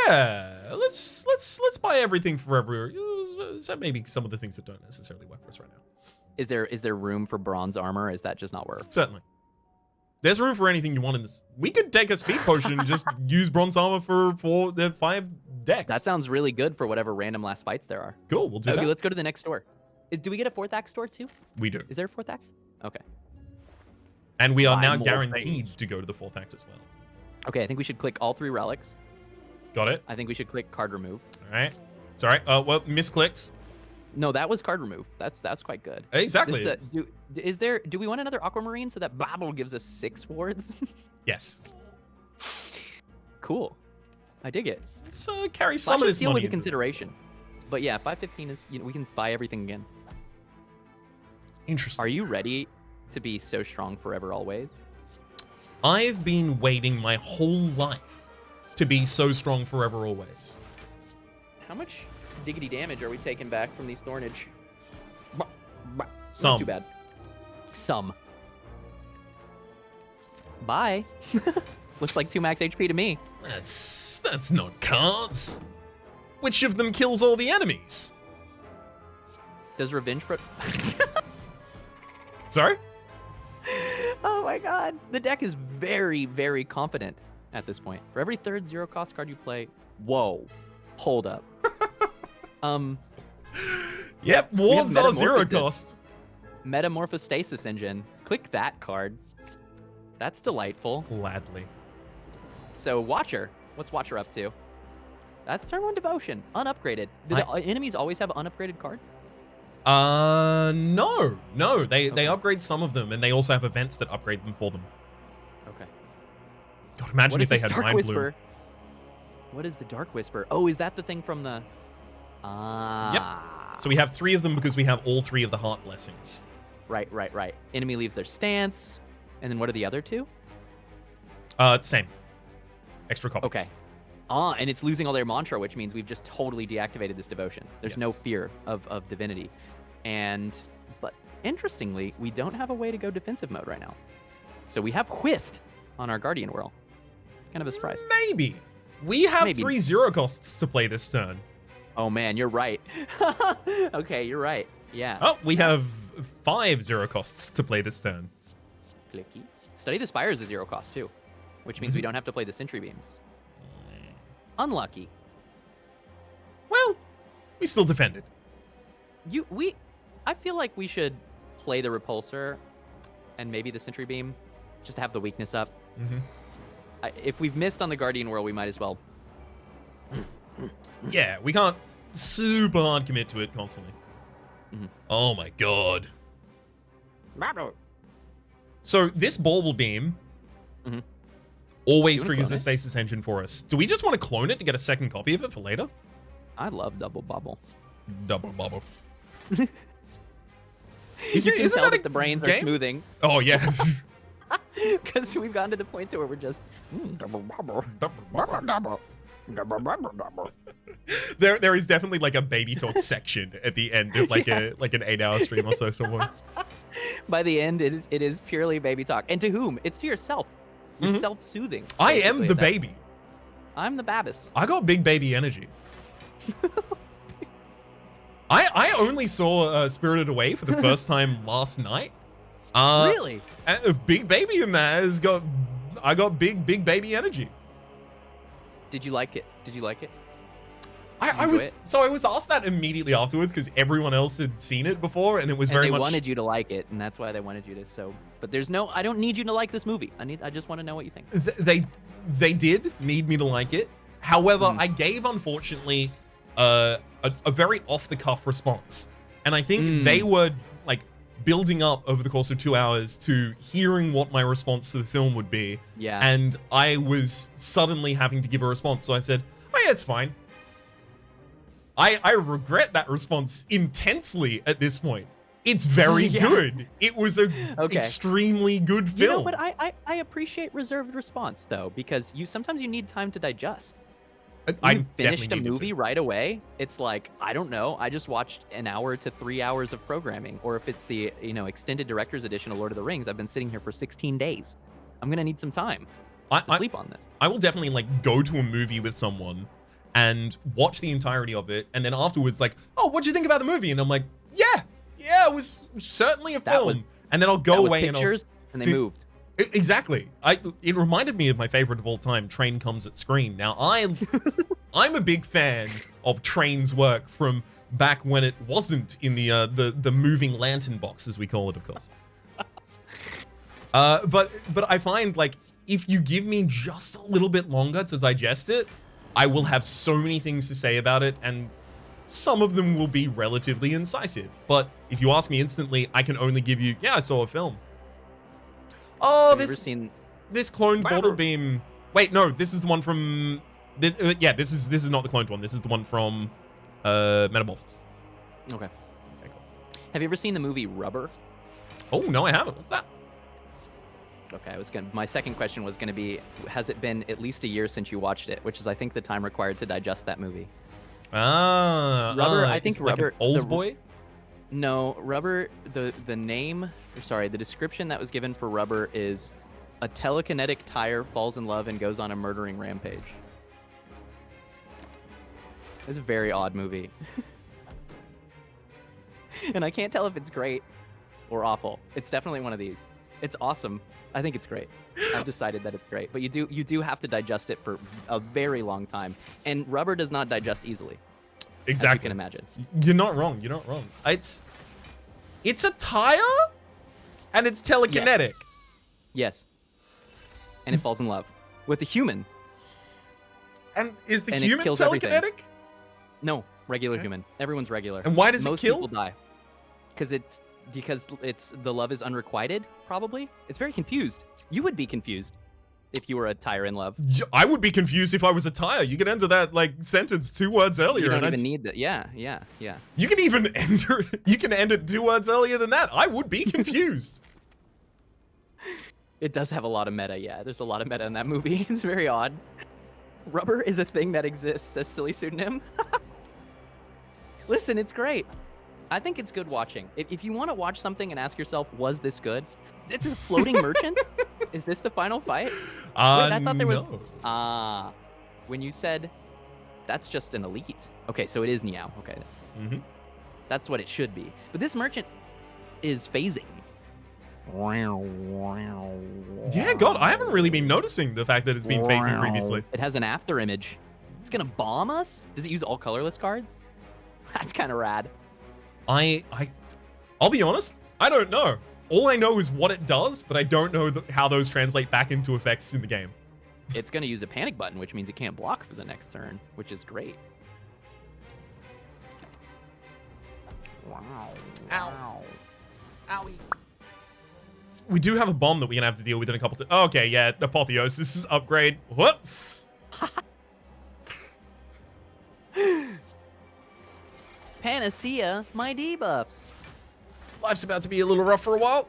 Yeah, let's buy everything forever. That may be some of the things that don't necessarily work for us right now. Is there room for bronze armor? Or is that just not worth? Certainly. There's room for anything you want in this. We could take a speed potion and just use bronze armor for the 5 decks. That sounds really good for whatever random last fights there are. cool. We'll do Okay, that. let's go to the next store. Do we get a 4th act store too? We do. Is there a 4th act? Okay. And we are Buy now more guaranteed things. to go to the 4th act as well. Okay, I think we should click all 3 relics. Got it? I think we should click card remove. All right. It's all right. Well, misclicks. No, that was card remove. That's quite good. Exactly. This, do we want another aquamarine so that Babel gives us 6 wards? Yes. Cool. I dig it. Let's carry Flash some of of this Steel money would be into this. consideration. But yeah, 515 is, we can buy everything again. Interesting. Are you ready to be so strong forever always? I've been waiting my whole life to be so strong forever always. How much diggity damage are we taking back from these Thornage? Some. Not too bad. Some. Bye. Looks like 2 max HP to me. That's not cards. Which of them kills all the enemies? Does Revenge Pro... Sorry? Oh my god. The deck is very, very confident at this point. For every third 0-cost card you play... Whoa. Hold up. Yep, wards are 0 Metamorphosis. cost. Metamorphostasis Engine. Click that card. That's delightful. Gladly. So Watcher. What's Watcher up to? That's turn 1 Devotion. Unupgraded. Do the enemies always have unupgraded cards? No. They Okay. upgrade some of them, and they also have events that upgrade them for them. Okay. God, imagine What if is they this had Dark Mind Whisper? What is the Dark Whisper? Oh, is that the thing from the... So we have 3 of them because we have all 3 of the Heart Blessings. Right. Enemy leaves their stance. And then what are the other 2? Same. Extra copies. Okay. And it's losing all their mantra, which means we've just totally deactivated this devotion. There's no Yes. fear of divinity. But interestingly, we don't have a way to go defensive mode right now. So we have whiffed on our Guardian Whirl. Kind of a surprise. Maybe. We have Maybe. 3 0 costs to play this turn. Oh man, you're right. Okay, you're right. Yeah. Oh, we have 5 0 costs to play this turn. Clicky. Study the Spire is a 0 cost too, which means we don't have to play the Sentry Beams. Unlucky. Well, we still defended. I feel like we should play the Repulsor and maybe the Sentry Beam just to have the weakness up. If we've missed on the Guardian Whirl, we might as well. Yeah, we can't super hard commit to it constantly. Oh my god. So this Bauble Beam always wanna triggers clone the it? Stasis Engine for us. Do we just want to clone it to get a second copy of it for later? I love Double Bubble. Double bubble. You can Isn't tell that that a the brains are game? smoothing Oh yeah. because we've gotten to the point to where we're just double bubble, double. There is definitely like a baby talk section at the end of like Yes. an 8-hour stream or so somewhere. By the end, it is purely baby talk. And to whom? It's to yourself. You're self-soothing. I am basically, the at that baby. point. I'm the Babis. I got big baby energy. I only saw Spirited Away for the first time last night. Really? And a big baby in there I got big baby energy. Did you like it? Did you like it? I enjoy was it? so I was asked that immediately afterwards because everyone else had seen it before and it was And very they much wanted you to like it, and that's why they wanted you to. So, but there's no. I don't need you to like this movie. I just want to know what you think. They did need me to like it. However, I gave unfortunately a very off the cuff response, and I think they were like building up over the course of 2 hours to hearing what my response to the film would be. Yeah. And I was suddenly having to give a response, so I said, "Oh yeah, it's fine." I regret that response intensely at this point. It's very Yeah. good. It was a Okay. extremely good film. You know, but I appreciate reserved response though, because sometimes you need time to digest. I You finished a definitely needed movie to. right away. It's like, I don't know, I just watched an hour to 3 hours of programming. Or if it's the extended director's edition of Lord of the Rings, I've been sitting here for 16 days. I'm gonna need some time to sleep on this. I will definitely like go to a movie with someone and watch the entirety of it, and then afterwards, like, oh, what'd you think about the movie? And I'm like, yeah, it was certainly a That film. was- And then I'll go That was away and I'll pictures, and they fi- moved. Exactly. It reminded me of my favorite of all time, Train Comes at Screen. Now, I'm a big fan of Train's work from back when it wasn't in the moving lantern box, as we call it, of course. But I find like if you give me just a little bit longer to digest it, I will have so many things to say about it, and some of them will be relatively incisive. But if you ask me instantly, I can only give you, yeah, I saw a film. Oh, Have you ever seen? this cloned Wow. Bauble Beam. Wait, no, this is the one from. This is not the cloned one. This is the one from Metamorphosis. Okay. Okay, cool. Have you ever seen the movie Rubber? Oh no, I haven't. What's that? Okay, my second question was gonna be, has it been at least a year since you watched it? Which is, I think, the time required to digest that movie. Rubber. I think is it like Rubber. an old boy. No, Rubber. The name. Sorry, the description that was given for Rubber is a telekinetic tire falls in love and goes on a murdering rampage. It's a very odd movie. And I can't tell if it's great or awful. It's definitely one of these. It's awesome. I think it's great. I've decided that it's great. But you do have to digest it for a very long time. And Rubber does not digest easily. Exactly. As you can imagine. You're not wrong. You're not wrong. It's a tire, and it's telekinetic. Yes. And it falls in love with a human. And is the And it human kills telekinetic? everything. No, regular human. Everyone's regular. And why does Most it kill? people die. Because the love is unrequited, probably. It's very confused. You would be confused if you were a tire in love. I would be confused if I was a tire. You could enter that sentence 2 words earlier. You don't and even need that. Yeah. You can even enter. You can end it 2 words earlier than that. I would be confused. It does have a lot of meta, yeah. There's a lot of meta in that movie. It's very odd. Rubber is a thing that exists as silly pseudonym. Listen, it's great. I think it's good watching. If you want to watch something and ask yourself, was this good? It's a floating merchant? Is this the final fight? Wait, I thought there was... No. When you said that's just an elite. Okay, so it is Niao. Okay, that's what it should be. But this merchant is phasing. Yeah, God, I haven't really been noticing the fact that it's been phasing previously. It has an after image. It's gonna bomb us? Does it use all colorless cards? That's kind of rad. I'll be honest, I don't know. All I know is what it does, but I don't know how those translate back into effects in the game. It's gonna use a panic button, which means it can't block for the next turn, which is great. Wow. Ow. Owie. We do have a bomb that we're gonna have to deal with in a couple of... Okay, yeah, Apotheosis is upgrade. Whoops. Panacea, my debuffs. Life's about to be a little rough for a while.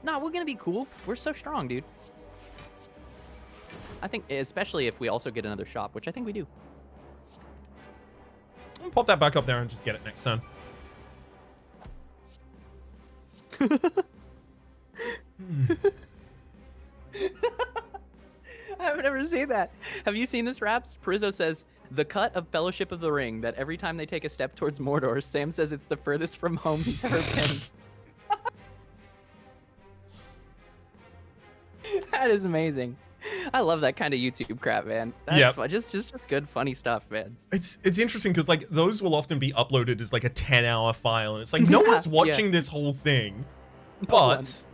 Nah, we're gonna be cool. We're so strong, dude. I think, especially if we also get another shop, which I think we do. I'll pop that back up there and just get it next turn. I've never seen that. Have you seen this, Raps? Prizzo says, the cut of Fellowship of the Ring, that every time they take a step towards Mordor, Sam says it's the furthest from home he's ever been. That is amazing. I love that kind of YouTube crap, man. That's fun. Just good, funny stuff, man. It's interesting because like those will often be uploaded as like a 10-hour file, and it's like no one's watching this whole thing. But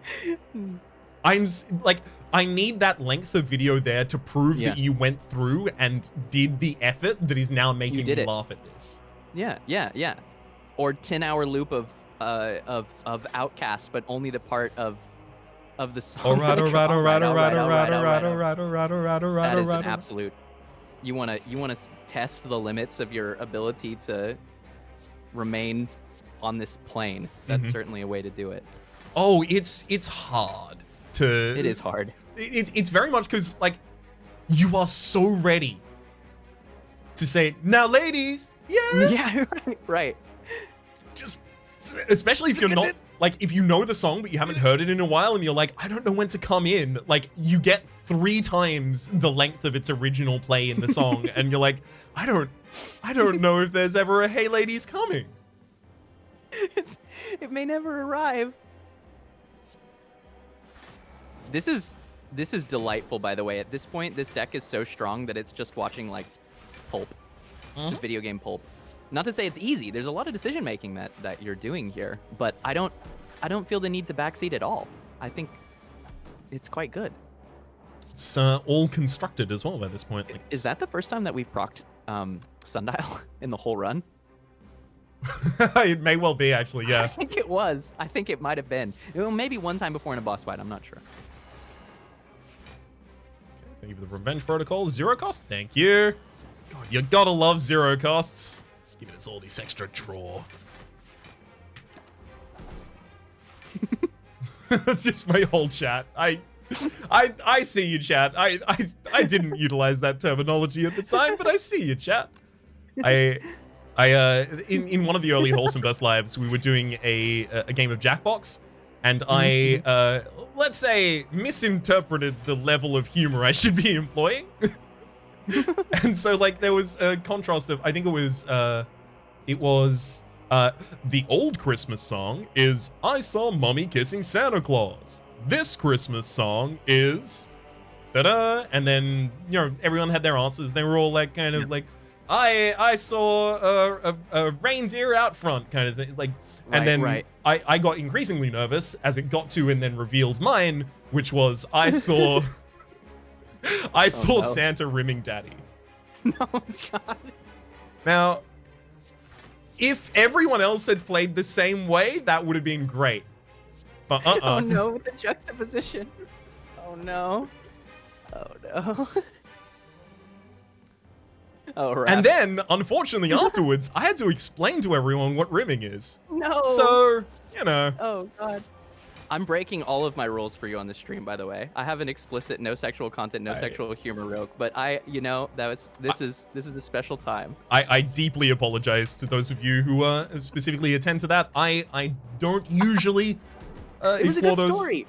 I need that length of video there to prove that you went through and did the effort that is now making me laugh at this. Yeah. Or 10-hour loop of Outcast, but only the part of the song. Alright. That is an absolute. You wanna test the limits of your ability to remain on this plane. That's certainly a way to do it. Oh, it's hard to... It is hard. It's very much because, like, you are so ready to say, now, ladies, Yeah, right. Just, especially if you're not, like, if you know the song, but you haven't heard it in a while, and you're like, I don't know when to come in. Like, you get 3 times the length of its original play in the song, and you're like, I don't know if there's ever a Hey Ladies coming. It may never arrive. This is delightful, by the way. At this point, this deck is so strong that it's just watching like pulp. It's just video game pulp. Not to say it's easy. There's a lot of decision making that you're doing here, but I don't feel the need to backseat at all. I think it's quite good. It's all constructed as well by this point. Like, is that the first time that we've procced Sundial in the whole run? It may well be, actually, yeah. I think it was. I think it might have been. Well, maybe one time before in a boss fight. I'm not sure. Thank you for the Revenge Protocol. 0 cost? Thank you. God, you gotta love 0 costs. Just giving us all this extra draw. That's just my whole chat. I see you, chat. I didn't utilize that terminology at the time, but I see you, chat. In one of the early Wholesome Burst lives, we were doing a game of Jackbox, and I let's say misinterpreted the level of humor I should be employing. And so like there was a contrast of, I think it was the old Christmas song is I Saw Mommy Kissing Santa Claus. This Christmas song is da-da, and then everyone had their answers. They were all like kind of like I saw a reindeer out front kind of thing, like. And then I got increasingly nervous as it got to and then revealed mine, which was I saw Santa rimming Daddy. No, God. Now, if everyone else had played the same way, that would have been great. But Oh no, with the juxtaposition. Oh no. Oh no. Oh, right. And then, unfortunately, afterwards, I had to explain to everyone what rimming is. No. So, Oh god. I'm breaking all of my rules for you on the stream, by the way. I have an explicit no sexual content, no sexual humor rule, but this is a special time. I deeply apologize to those of you who specifically attend to that. I don't usually it was a good those. story.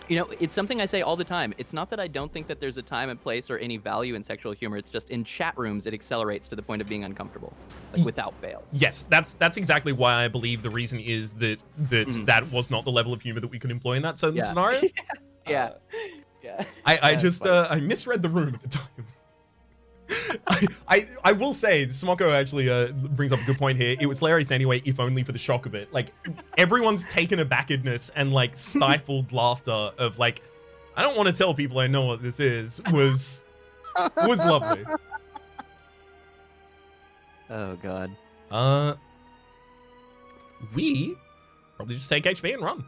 It's something I say all the time. It's not that I don't think that there's a time and place or any value in sexual humor. It's just in chat rooms, it accelerates to the point of being uncomfortable, like without fail. Yes, that's exactly why I believe the reason is that that was not the level of humor that we could employ in that certain scenario. Yeah. I misread the room at the time. I will say, Smoko actually brings up a good point here. It was hilarious anyway, if only for the shock of it. Like, everyone's taken abackedness and, like, stifled laughter of, like, I don't want to tell people I know what this is, was lovely. Oh, God. We probably just take HP and run.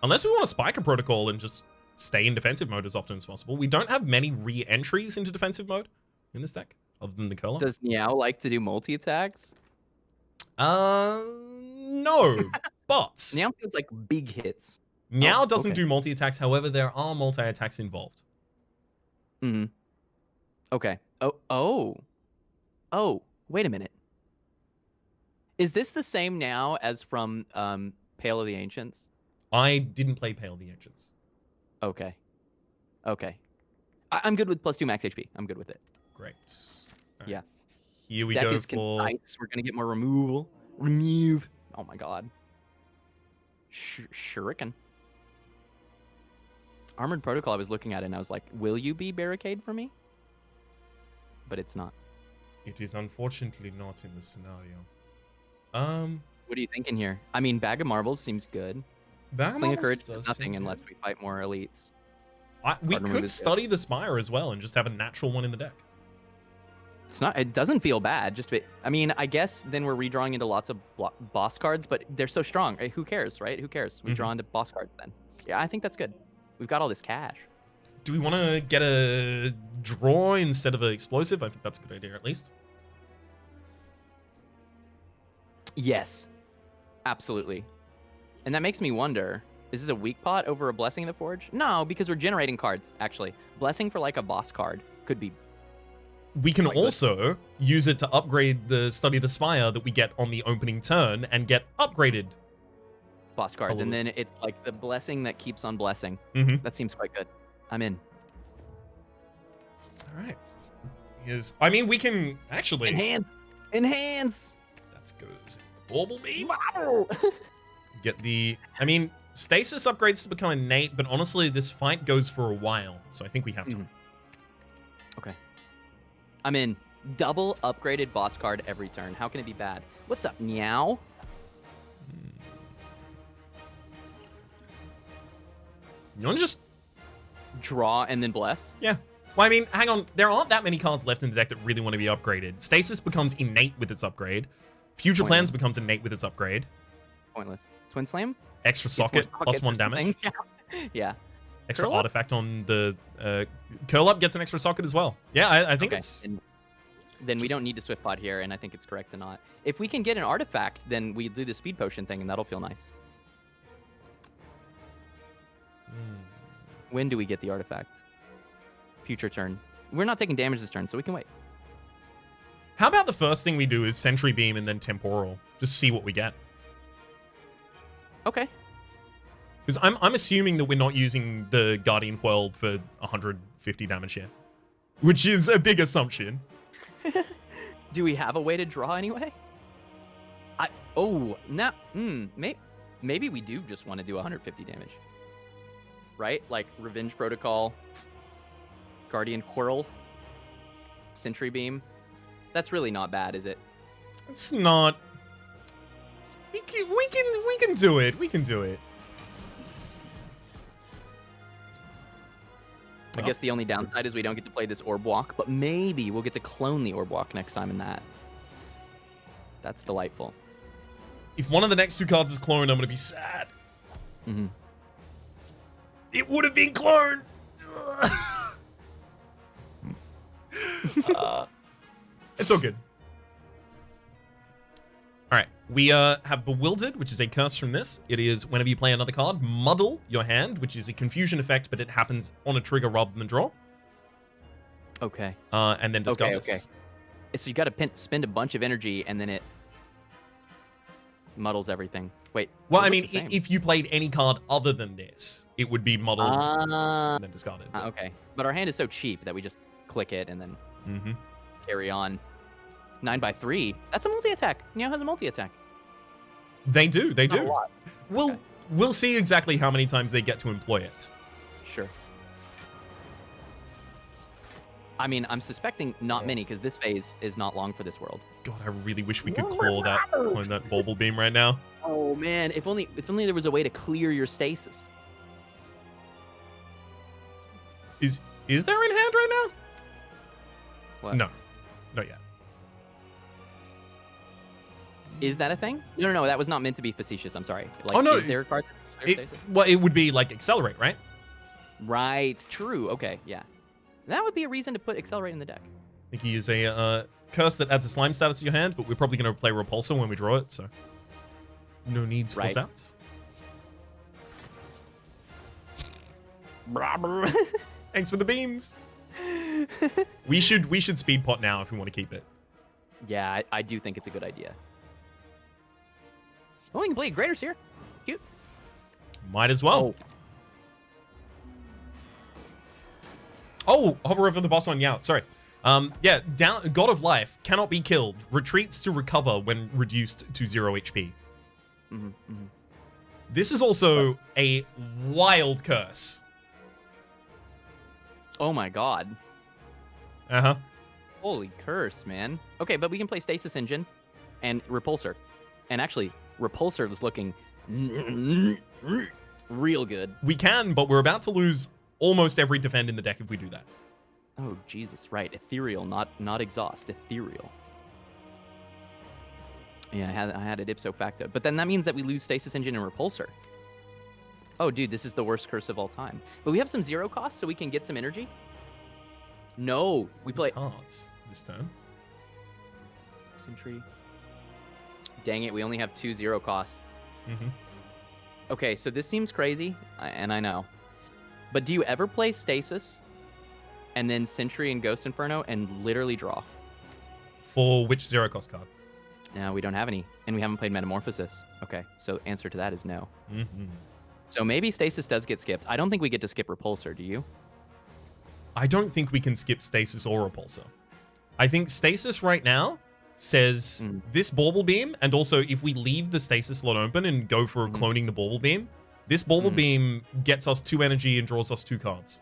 Unless we want to spike a protocol and just stay in defensive mode as often as possible. We don't have many re-entries into defensive mode in this deck, other than the curler. Does Niao like to do multi-attacks? No, but Niao feels like big hits. Niao doesn't do multi-attacks, however, there are multi-attacks involved. Mm-hmm. Okay. Oh, wait a minute. Is this the same now as from Pale of the Ancients? I didn't play Pale of the Ancients. Okay. I'm good with +2 max HP. I'm good with it. Great. Right. Yeah. Here we Deck go is for... concise. We're going to get more removal. Remove. Oh my god. Shuriken. Armored Protocol, I was looking at it and I was like, will you be barricade for me? But it's not. It is unfortunately not in the scenario. What are you thinking here? I mean, Bag of Marbles seems good. Sling of Courage does nothing unless we fight more elites. We could study the Spire as well and just have a natural one in the deck. It's not. It doesn't feel bad. I mean, I guess then we're redrawing into lots of boss cards, but they're so strong. Who cares, right? Who cares? We draw into boss cards then. Yeah, I think that's good. We've got all this cash. Do we want to get a draw instead of an explosive? I think that's a good idea, at least. Yes, absolutely. And that makes me wonder, is this a weak pot over a Blessing in the Forge? No, because we're generating cards, actually. Blessing for like a boss card could be... We can also use it to upgrade the Study the Spire that we get on the opening turn and get upgraded boss cards. And then it's like the blessing that keeps on blessing. That seems quite good. I'm in. All right. I mean, we can actually... Enhance! That goes in the bauble beam. Wow! Get the... I mean, stasis upgrades to become innate, but honestly, this fight goes for a while, so I think we have to. Okay. I'm in. Double upgraded boss card every turn. How can it be bad? What's up, Meow? You want to just... Draw and then bless? Yeah. Well, I mean, hang on. There aren't that many cards left in the deck that really want to be upgraded. Stasis becomes innate with its upgrade. Future Plans becomes innate with its upgrade. Pointless. Twin Slam? Extra Socket, +1 damage. Yeah. Extra Curl artifact on the... Curl Up gets an extra socket as well. Yeah, I think it's... Then we don't need to Swift Pod here, and I think it's correct to not. If we can get an artifact, then we do the Speed Potion thing, and that'll feel nice. When do we get the artifact? Future turn. We're not taking damage this turn, so we can wait. How about the first thing we do is Sentry Beam and then Temporal? Just see what we get. Okay. Because I'm assuming that we're not using the Guardian World for 150 damage here. Which is a big assumption. Do we have a way to draw anyway? Maybe we do just want to do 150 damage. Right? Like Revenge Protocol, Guardian Whirl, Sentry Beam. That's really not bad, is it? It's not. We can do it. We can do it. I guess the only downside is we don't get to play this Orb Walk, but maybe we'll get to clone the Orb Walk next time in that. That's delightful. If one of the next two cards is cloned, I'm going to be sad. Mm-hmm. It would have been cloned. It's all good. All right, we have Bewildered, which is a curse from this. It is whenever you play another card, muddle your hand, which is a confusion effect, but it happens on a trigger rather than draw. Okay. And then discard Okay. this. So you got to spend a bunch of energy, and then it muddles everything. Wait. Well, those I look mean, the same. if you played any card other than this, it would be muddled and then discarded. Okay. But our hand is so cheap that we just click it and then Mm-hmm. carry on. 9x3. That's a multi-attack. Neo has a multi-attack. They do. They Not a do. lot. We'll see exactly how many times they get to employ it. Sure. I mean, I'm suspecting not many because this phase is not long for this world. God, I really wish we could clone that Bauble Beam right now. Oh man, if only there was a way to clear your stasis. Is there in hand right now? What? No, not yet. Is that a thing? No, that was not meant to be facetious. I'm sorry. Like, Oh, no, is there a card? Well, it would be like Accelerate, right? Right. True. Okay. Yeah. That would be a reason to put Accelerate in the deck. I think he is a curse that adds a slime status to your hand, but we're probably going to play Repulsor when we draw it, so no needs for Right. outs. Brabber. Thanks for the beams. We should speed pot now if we want to keep it. Yeah, I do think it's a good idea. Oh, we can play Greater Seer. Cute. Might as well. Oh, hover over the boss on Yout. Sorry. Yeah, God of Life cannot be killed. Retreats to recover when reduced to 0 HP. Mm-hmm, mm-hmm. This is also a wild curse. Oh my god. Uh-huh. Holy curse, man. Okay, but we can play Stasis Engine and Repulsor. And actually, Repulsor was looking real good. We can, but we're about to lose almost every defend in the deck if we do that. Oh, Jesus, right. Ethereal, not exhaust. Ethereal. Yeah, I had it ipso facto. But then that means that we lose Stasis Engine and Repulsor. Oh, dude, this is the worst curse of all time. But we have some 0 cost, so we can get some energy. No, we play Cards this turn. Sentry. Dang it, we only have 2 0 costs. Mm-hmm. Okay, so this seems crazy, and I know. But do you ever play Stasis and then Sentry and Ghost Inferno and literally draw? For which 0 cost card? No, we don't have any, and we haven't played Metamorphosis. Okay, so answer to that is no. Mm-hmm. So maybe Stasis does get skipped. I don't think we get to skip Repulsor, do you? I don't think we can skip Stasis or Repulsor. I think Stasis right now says this Bauble Beam, and also if we leave the Stasis slot open and go for cloning the Bauble Beam, this Bauble Beam gets us 2 energy and draws us 2 cards.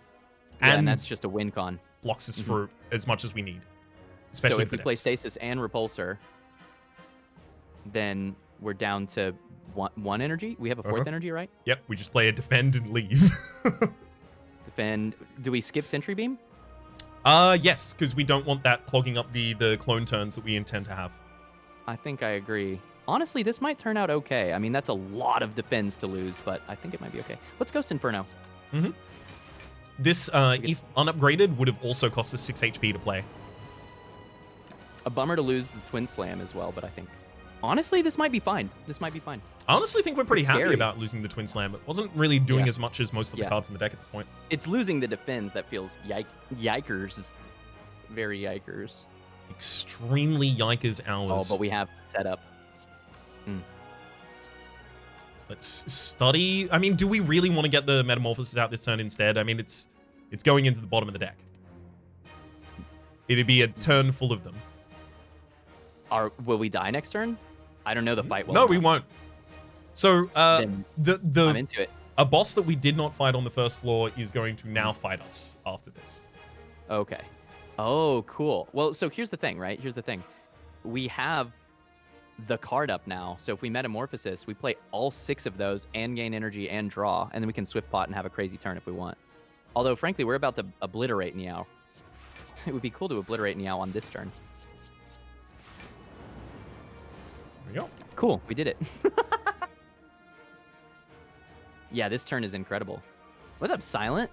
Yeah, And and that's just a win con. blocks us for as much as we need. So Especially if for we play decks. Stasis and Repulsor, then we're down to one energy. We have a 4th energy, right? Yep, we just play a defend and leave. Defend. Do we skip Sentry Beam? Yes, because we don't want that clogging up the clone turns that we intend to have. I think I agree. Honestly, this might turn out okay. I mean, that's a lot of defense to lose, but I think it might be okay. What's Ghost Inferno? Mm-hmm. This, if unupgraded, would have also cost us 6 HP to play. A bummer to lose the Twin Slam as well, but I think Honestly, this might be fine. This might be fine. I honestly think we're pretty It's happy scary. about losing the Twin Slam. It wasn't really doing Yeah. as much as most of the Yeah. cards in the deck at this point. It's losing the defense that feels yikers. Very yikers. Extremely yikers Oh, hours. but we have set up. Let's study. I mean, do we really want to get the Metamorphosis out this turn instead? I mean, it's going into the bottom of the deck. It'd be a turn full of them. Will we die next turn? I don't know the fight well No, we enough. won't. So, Then I'm the into it. a boss that we did not fight on the first floor is going to now fight us after this. Okay. Oh, cool. Well, so here's the thing, right? Here's the thing. We have the card up now. So if we Metamorphosis, we play all 6 of those and gain energy and draw, and then we can Swift Pot and have a crazy turn if we want. Although, frankly, we're about to obliterate Niao. It would be cool to obliterate Niao on this turn. There we go. Cool, we did it. Yeah, this turn is incredible. What's up, Silent?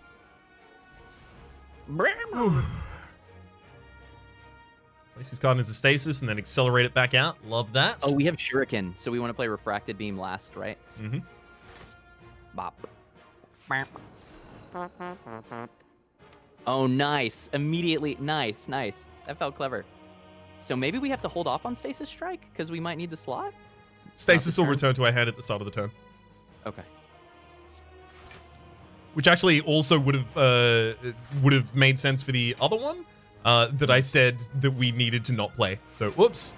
Place this card into stasis and then accelerate it back out. Love that. Oh, we have Shuriken, so we want to play Refracted Beam last, right? Mm-hmm. Bop. Oh, nice. Immediately. Nice, nice. That felt clever. So maybe we have to hold off on Stasis Strike because we might need the slot? Stasis will turn. return to our hand at the start of the turn. Okay. Which actually also would have made sense for the other one that I said that we needed to not play. So, whoops.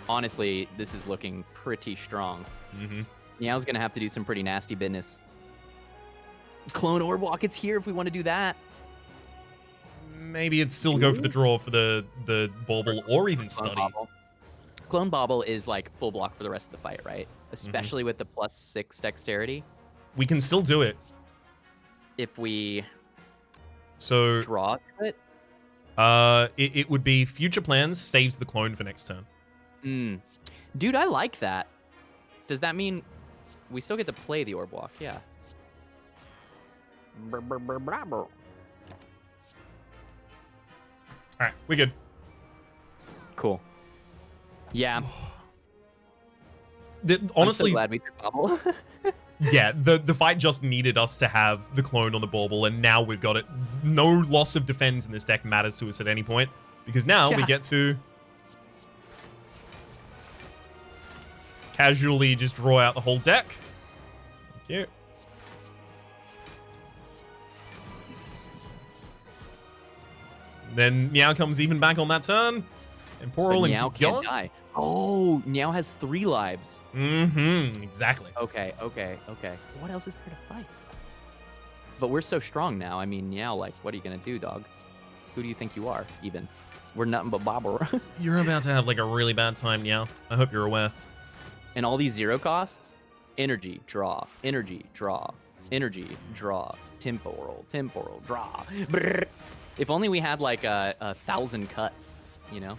Honestly, this is looking pretty strong. Mm-hmm. Meow's going to have to do some pretty nasty business. Clone Orb Walk, it's here if we want to do that. Maybe it's still go for the draw for the bauble or even study. Bobble. Clone Bobble is like full block for the rest of the fight, right? Especially with the +6 dexterity. We can still do it. If we So draw to it. it would be future plans saves the clone for next turn. Dude, I like that. Does that mean we still get to play the Orb Walk? Yeah. All right, we're good. Cool. Yeah. Honestly, I'm so glad we threw Bobble. yeah, the fight just needed us to have the clone on the bauble, and now we've got it. No loss of defense in this deck matters to us at any point, because now we Yeah. get to casually just draw out the whole deck. Thank you. Then Meow comes even back on that turn. Temporal and Meow keep can't going. die. Oh, Meow has 3 lives. Mm-hmm. Exactly. Okay. What else is there to fight? But we're so strong now. I mean, Meow, like, what are you gonna do, dog? Who do you think you are, even? We're nothing but Bobble. You're about to have like a really bad time, Meow. I hope you're aware. And all these 0 costs, energy, draw, energy, draw, energy, draw, temporal, draw. Brrr. If only we had like a 1,000 cuts, you know?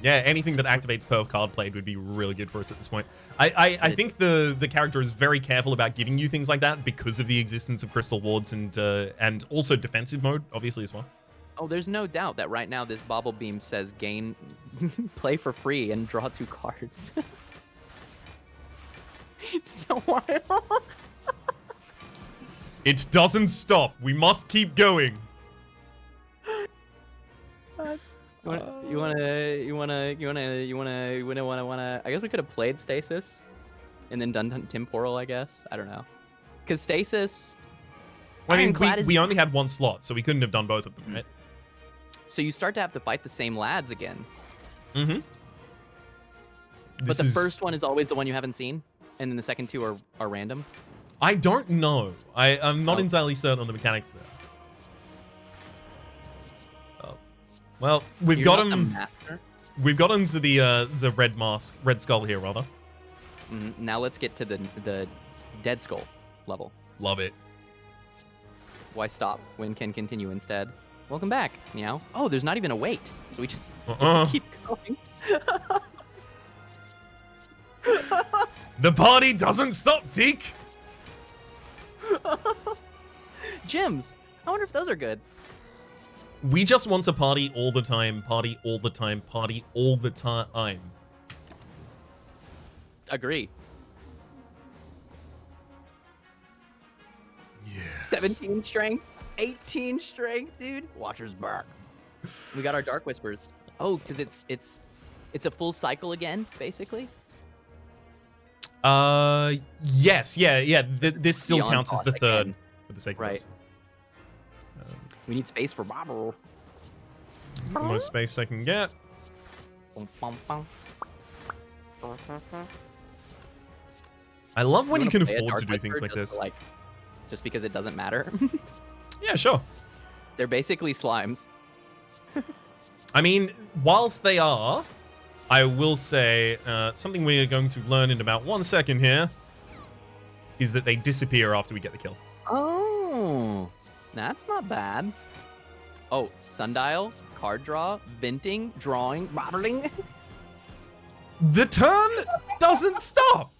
Yeah, anything that activates per card played would be really good for us at this point. I think the character is very careful about giving you things like that because of the existence of Crystal Wards and also defensive mode, obviously, as well. Oh, there's no doubt that right now this Bobble Beam says gain, play for free and draw 2 cards. It's so wild. It doesn't stop. We must keep going. You wanna. I guess we could have played Stasis, and then done Temporal. I guess I don't know, because Stasis. I mean, Ironclad is- we only had one slot, so we couldn't have done both of them, right? So you start to have to fight the same lads again. Mm-hmm. But the first one is always the one you haven't seen, and then the second 2 are random. I don't know. I'm not Oh. entirely certain on the mechanics there. Well, we've You're got not the him. master. We've got him to the red skull here, rather. Now let's get to the Dead Skull level. Love it. Why stop when can continue instead? Welcome back, Meow. Oh, there's not even a wait, so we just get to keep going. The party doesn't stop, Teak. Gems. I wonder if those are good. We just want to party all the time, party all the time, party all the time. Agree. Yes. 17 strength, 18 strength, dude. Watcher's back. We got our Dark Whispers. Oh, because it's a full cycle again, basically. Yes, yeah. This still Beyond counts as boss the third again. for the sake of Right. this. We need space for Bobble. It's the most space I can get. Bum, bum, bum. I love when you wanna can play a afford to Dark do things Whisper like just this. to, just because it doesn't matter. Yeah, sure. They're basically slimes. I mean, whilst they are, I will say something we are going to learn in about 1 second here is that they disappear after we get the kill. Oh, that's not bad. Oh, sundial, card draw, venting, drawing, bobbling. The turn doesn't stop.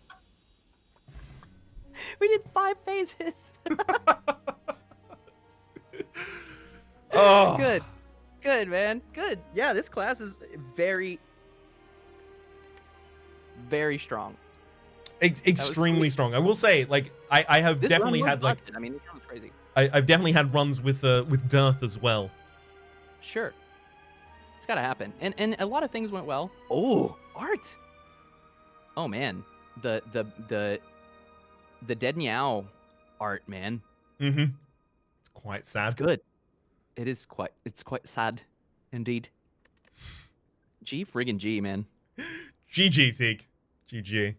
We did 5 phases. Oh. Good, man. Good. Yeah, this class is very, very strong. Extremely sweet. strong. I will say, like, I have This definitely run was had like busted. I mean, this run was crazy. I've definitely had runs with Dearth as well. Sure. It's gotta happen. And a lot of things went well. Oh, art. Oh man. The Dead Meow art, man. Mm-hmm. It's quite sad. It's good. It's quite sad indeed. G friggin' G, man. GG, Teak. GG.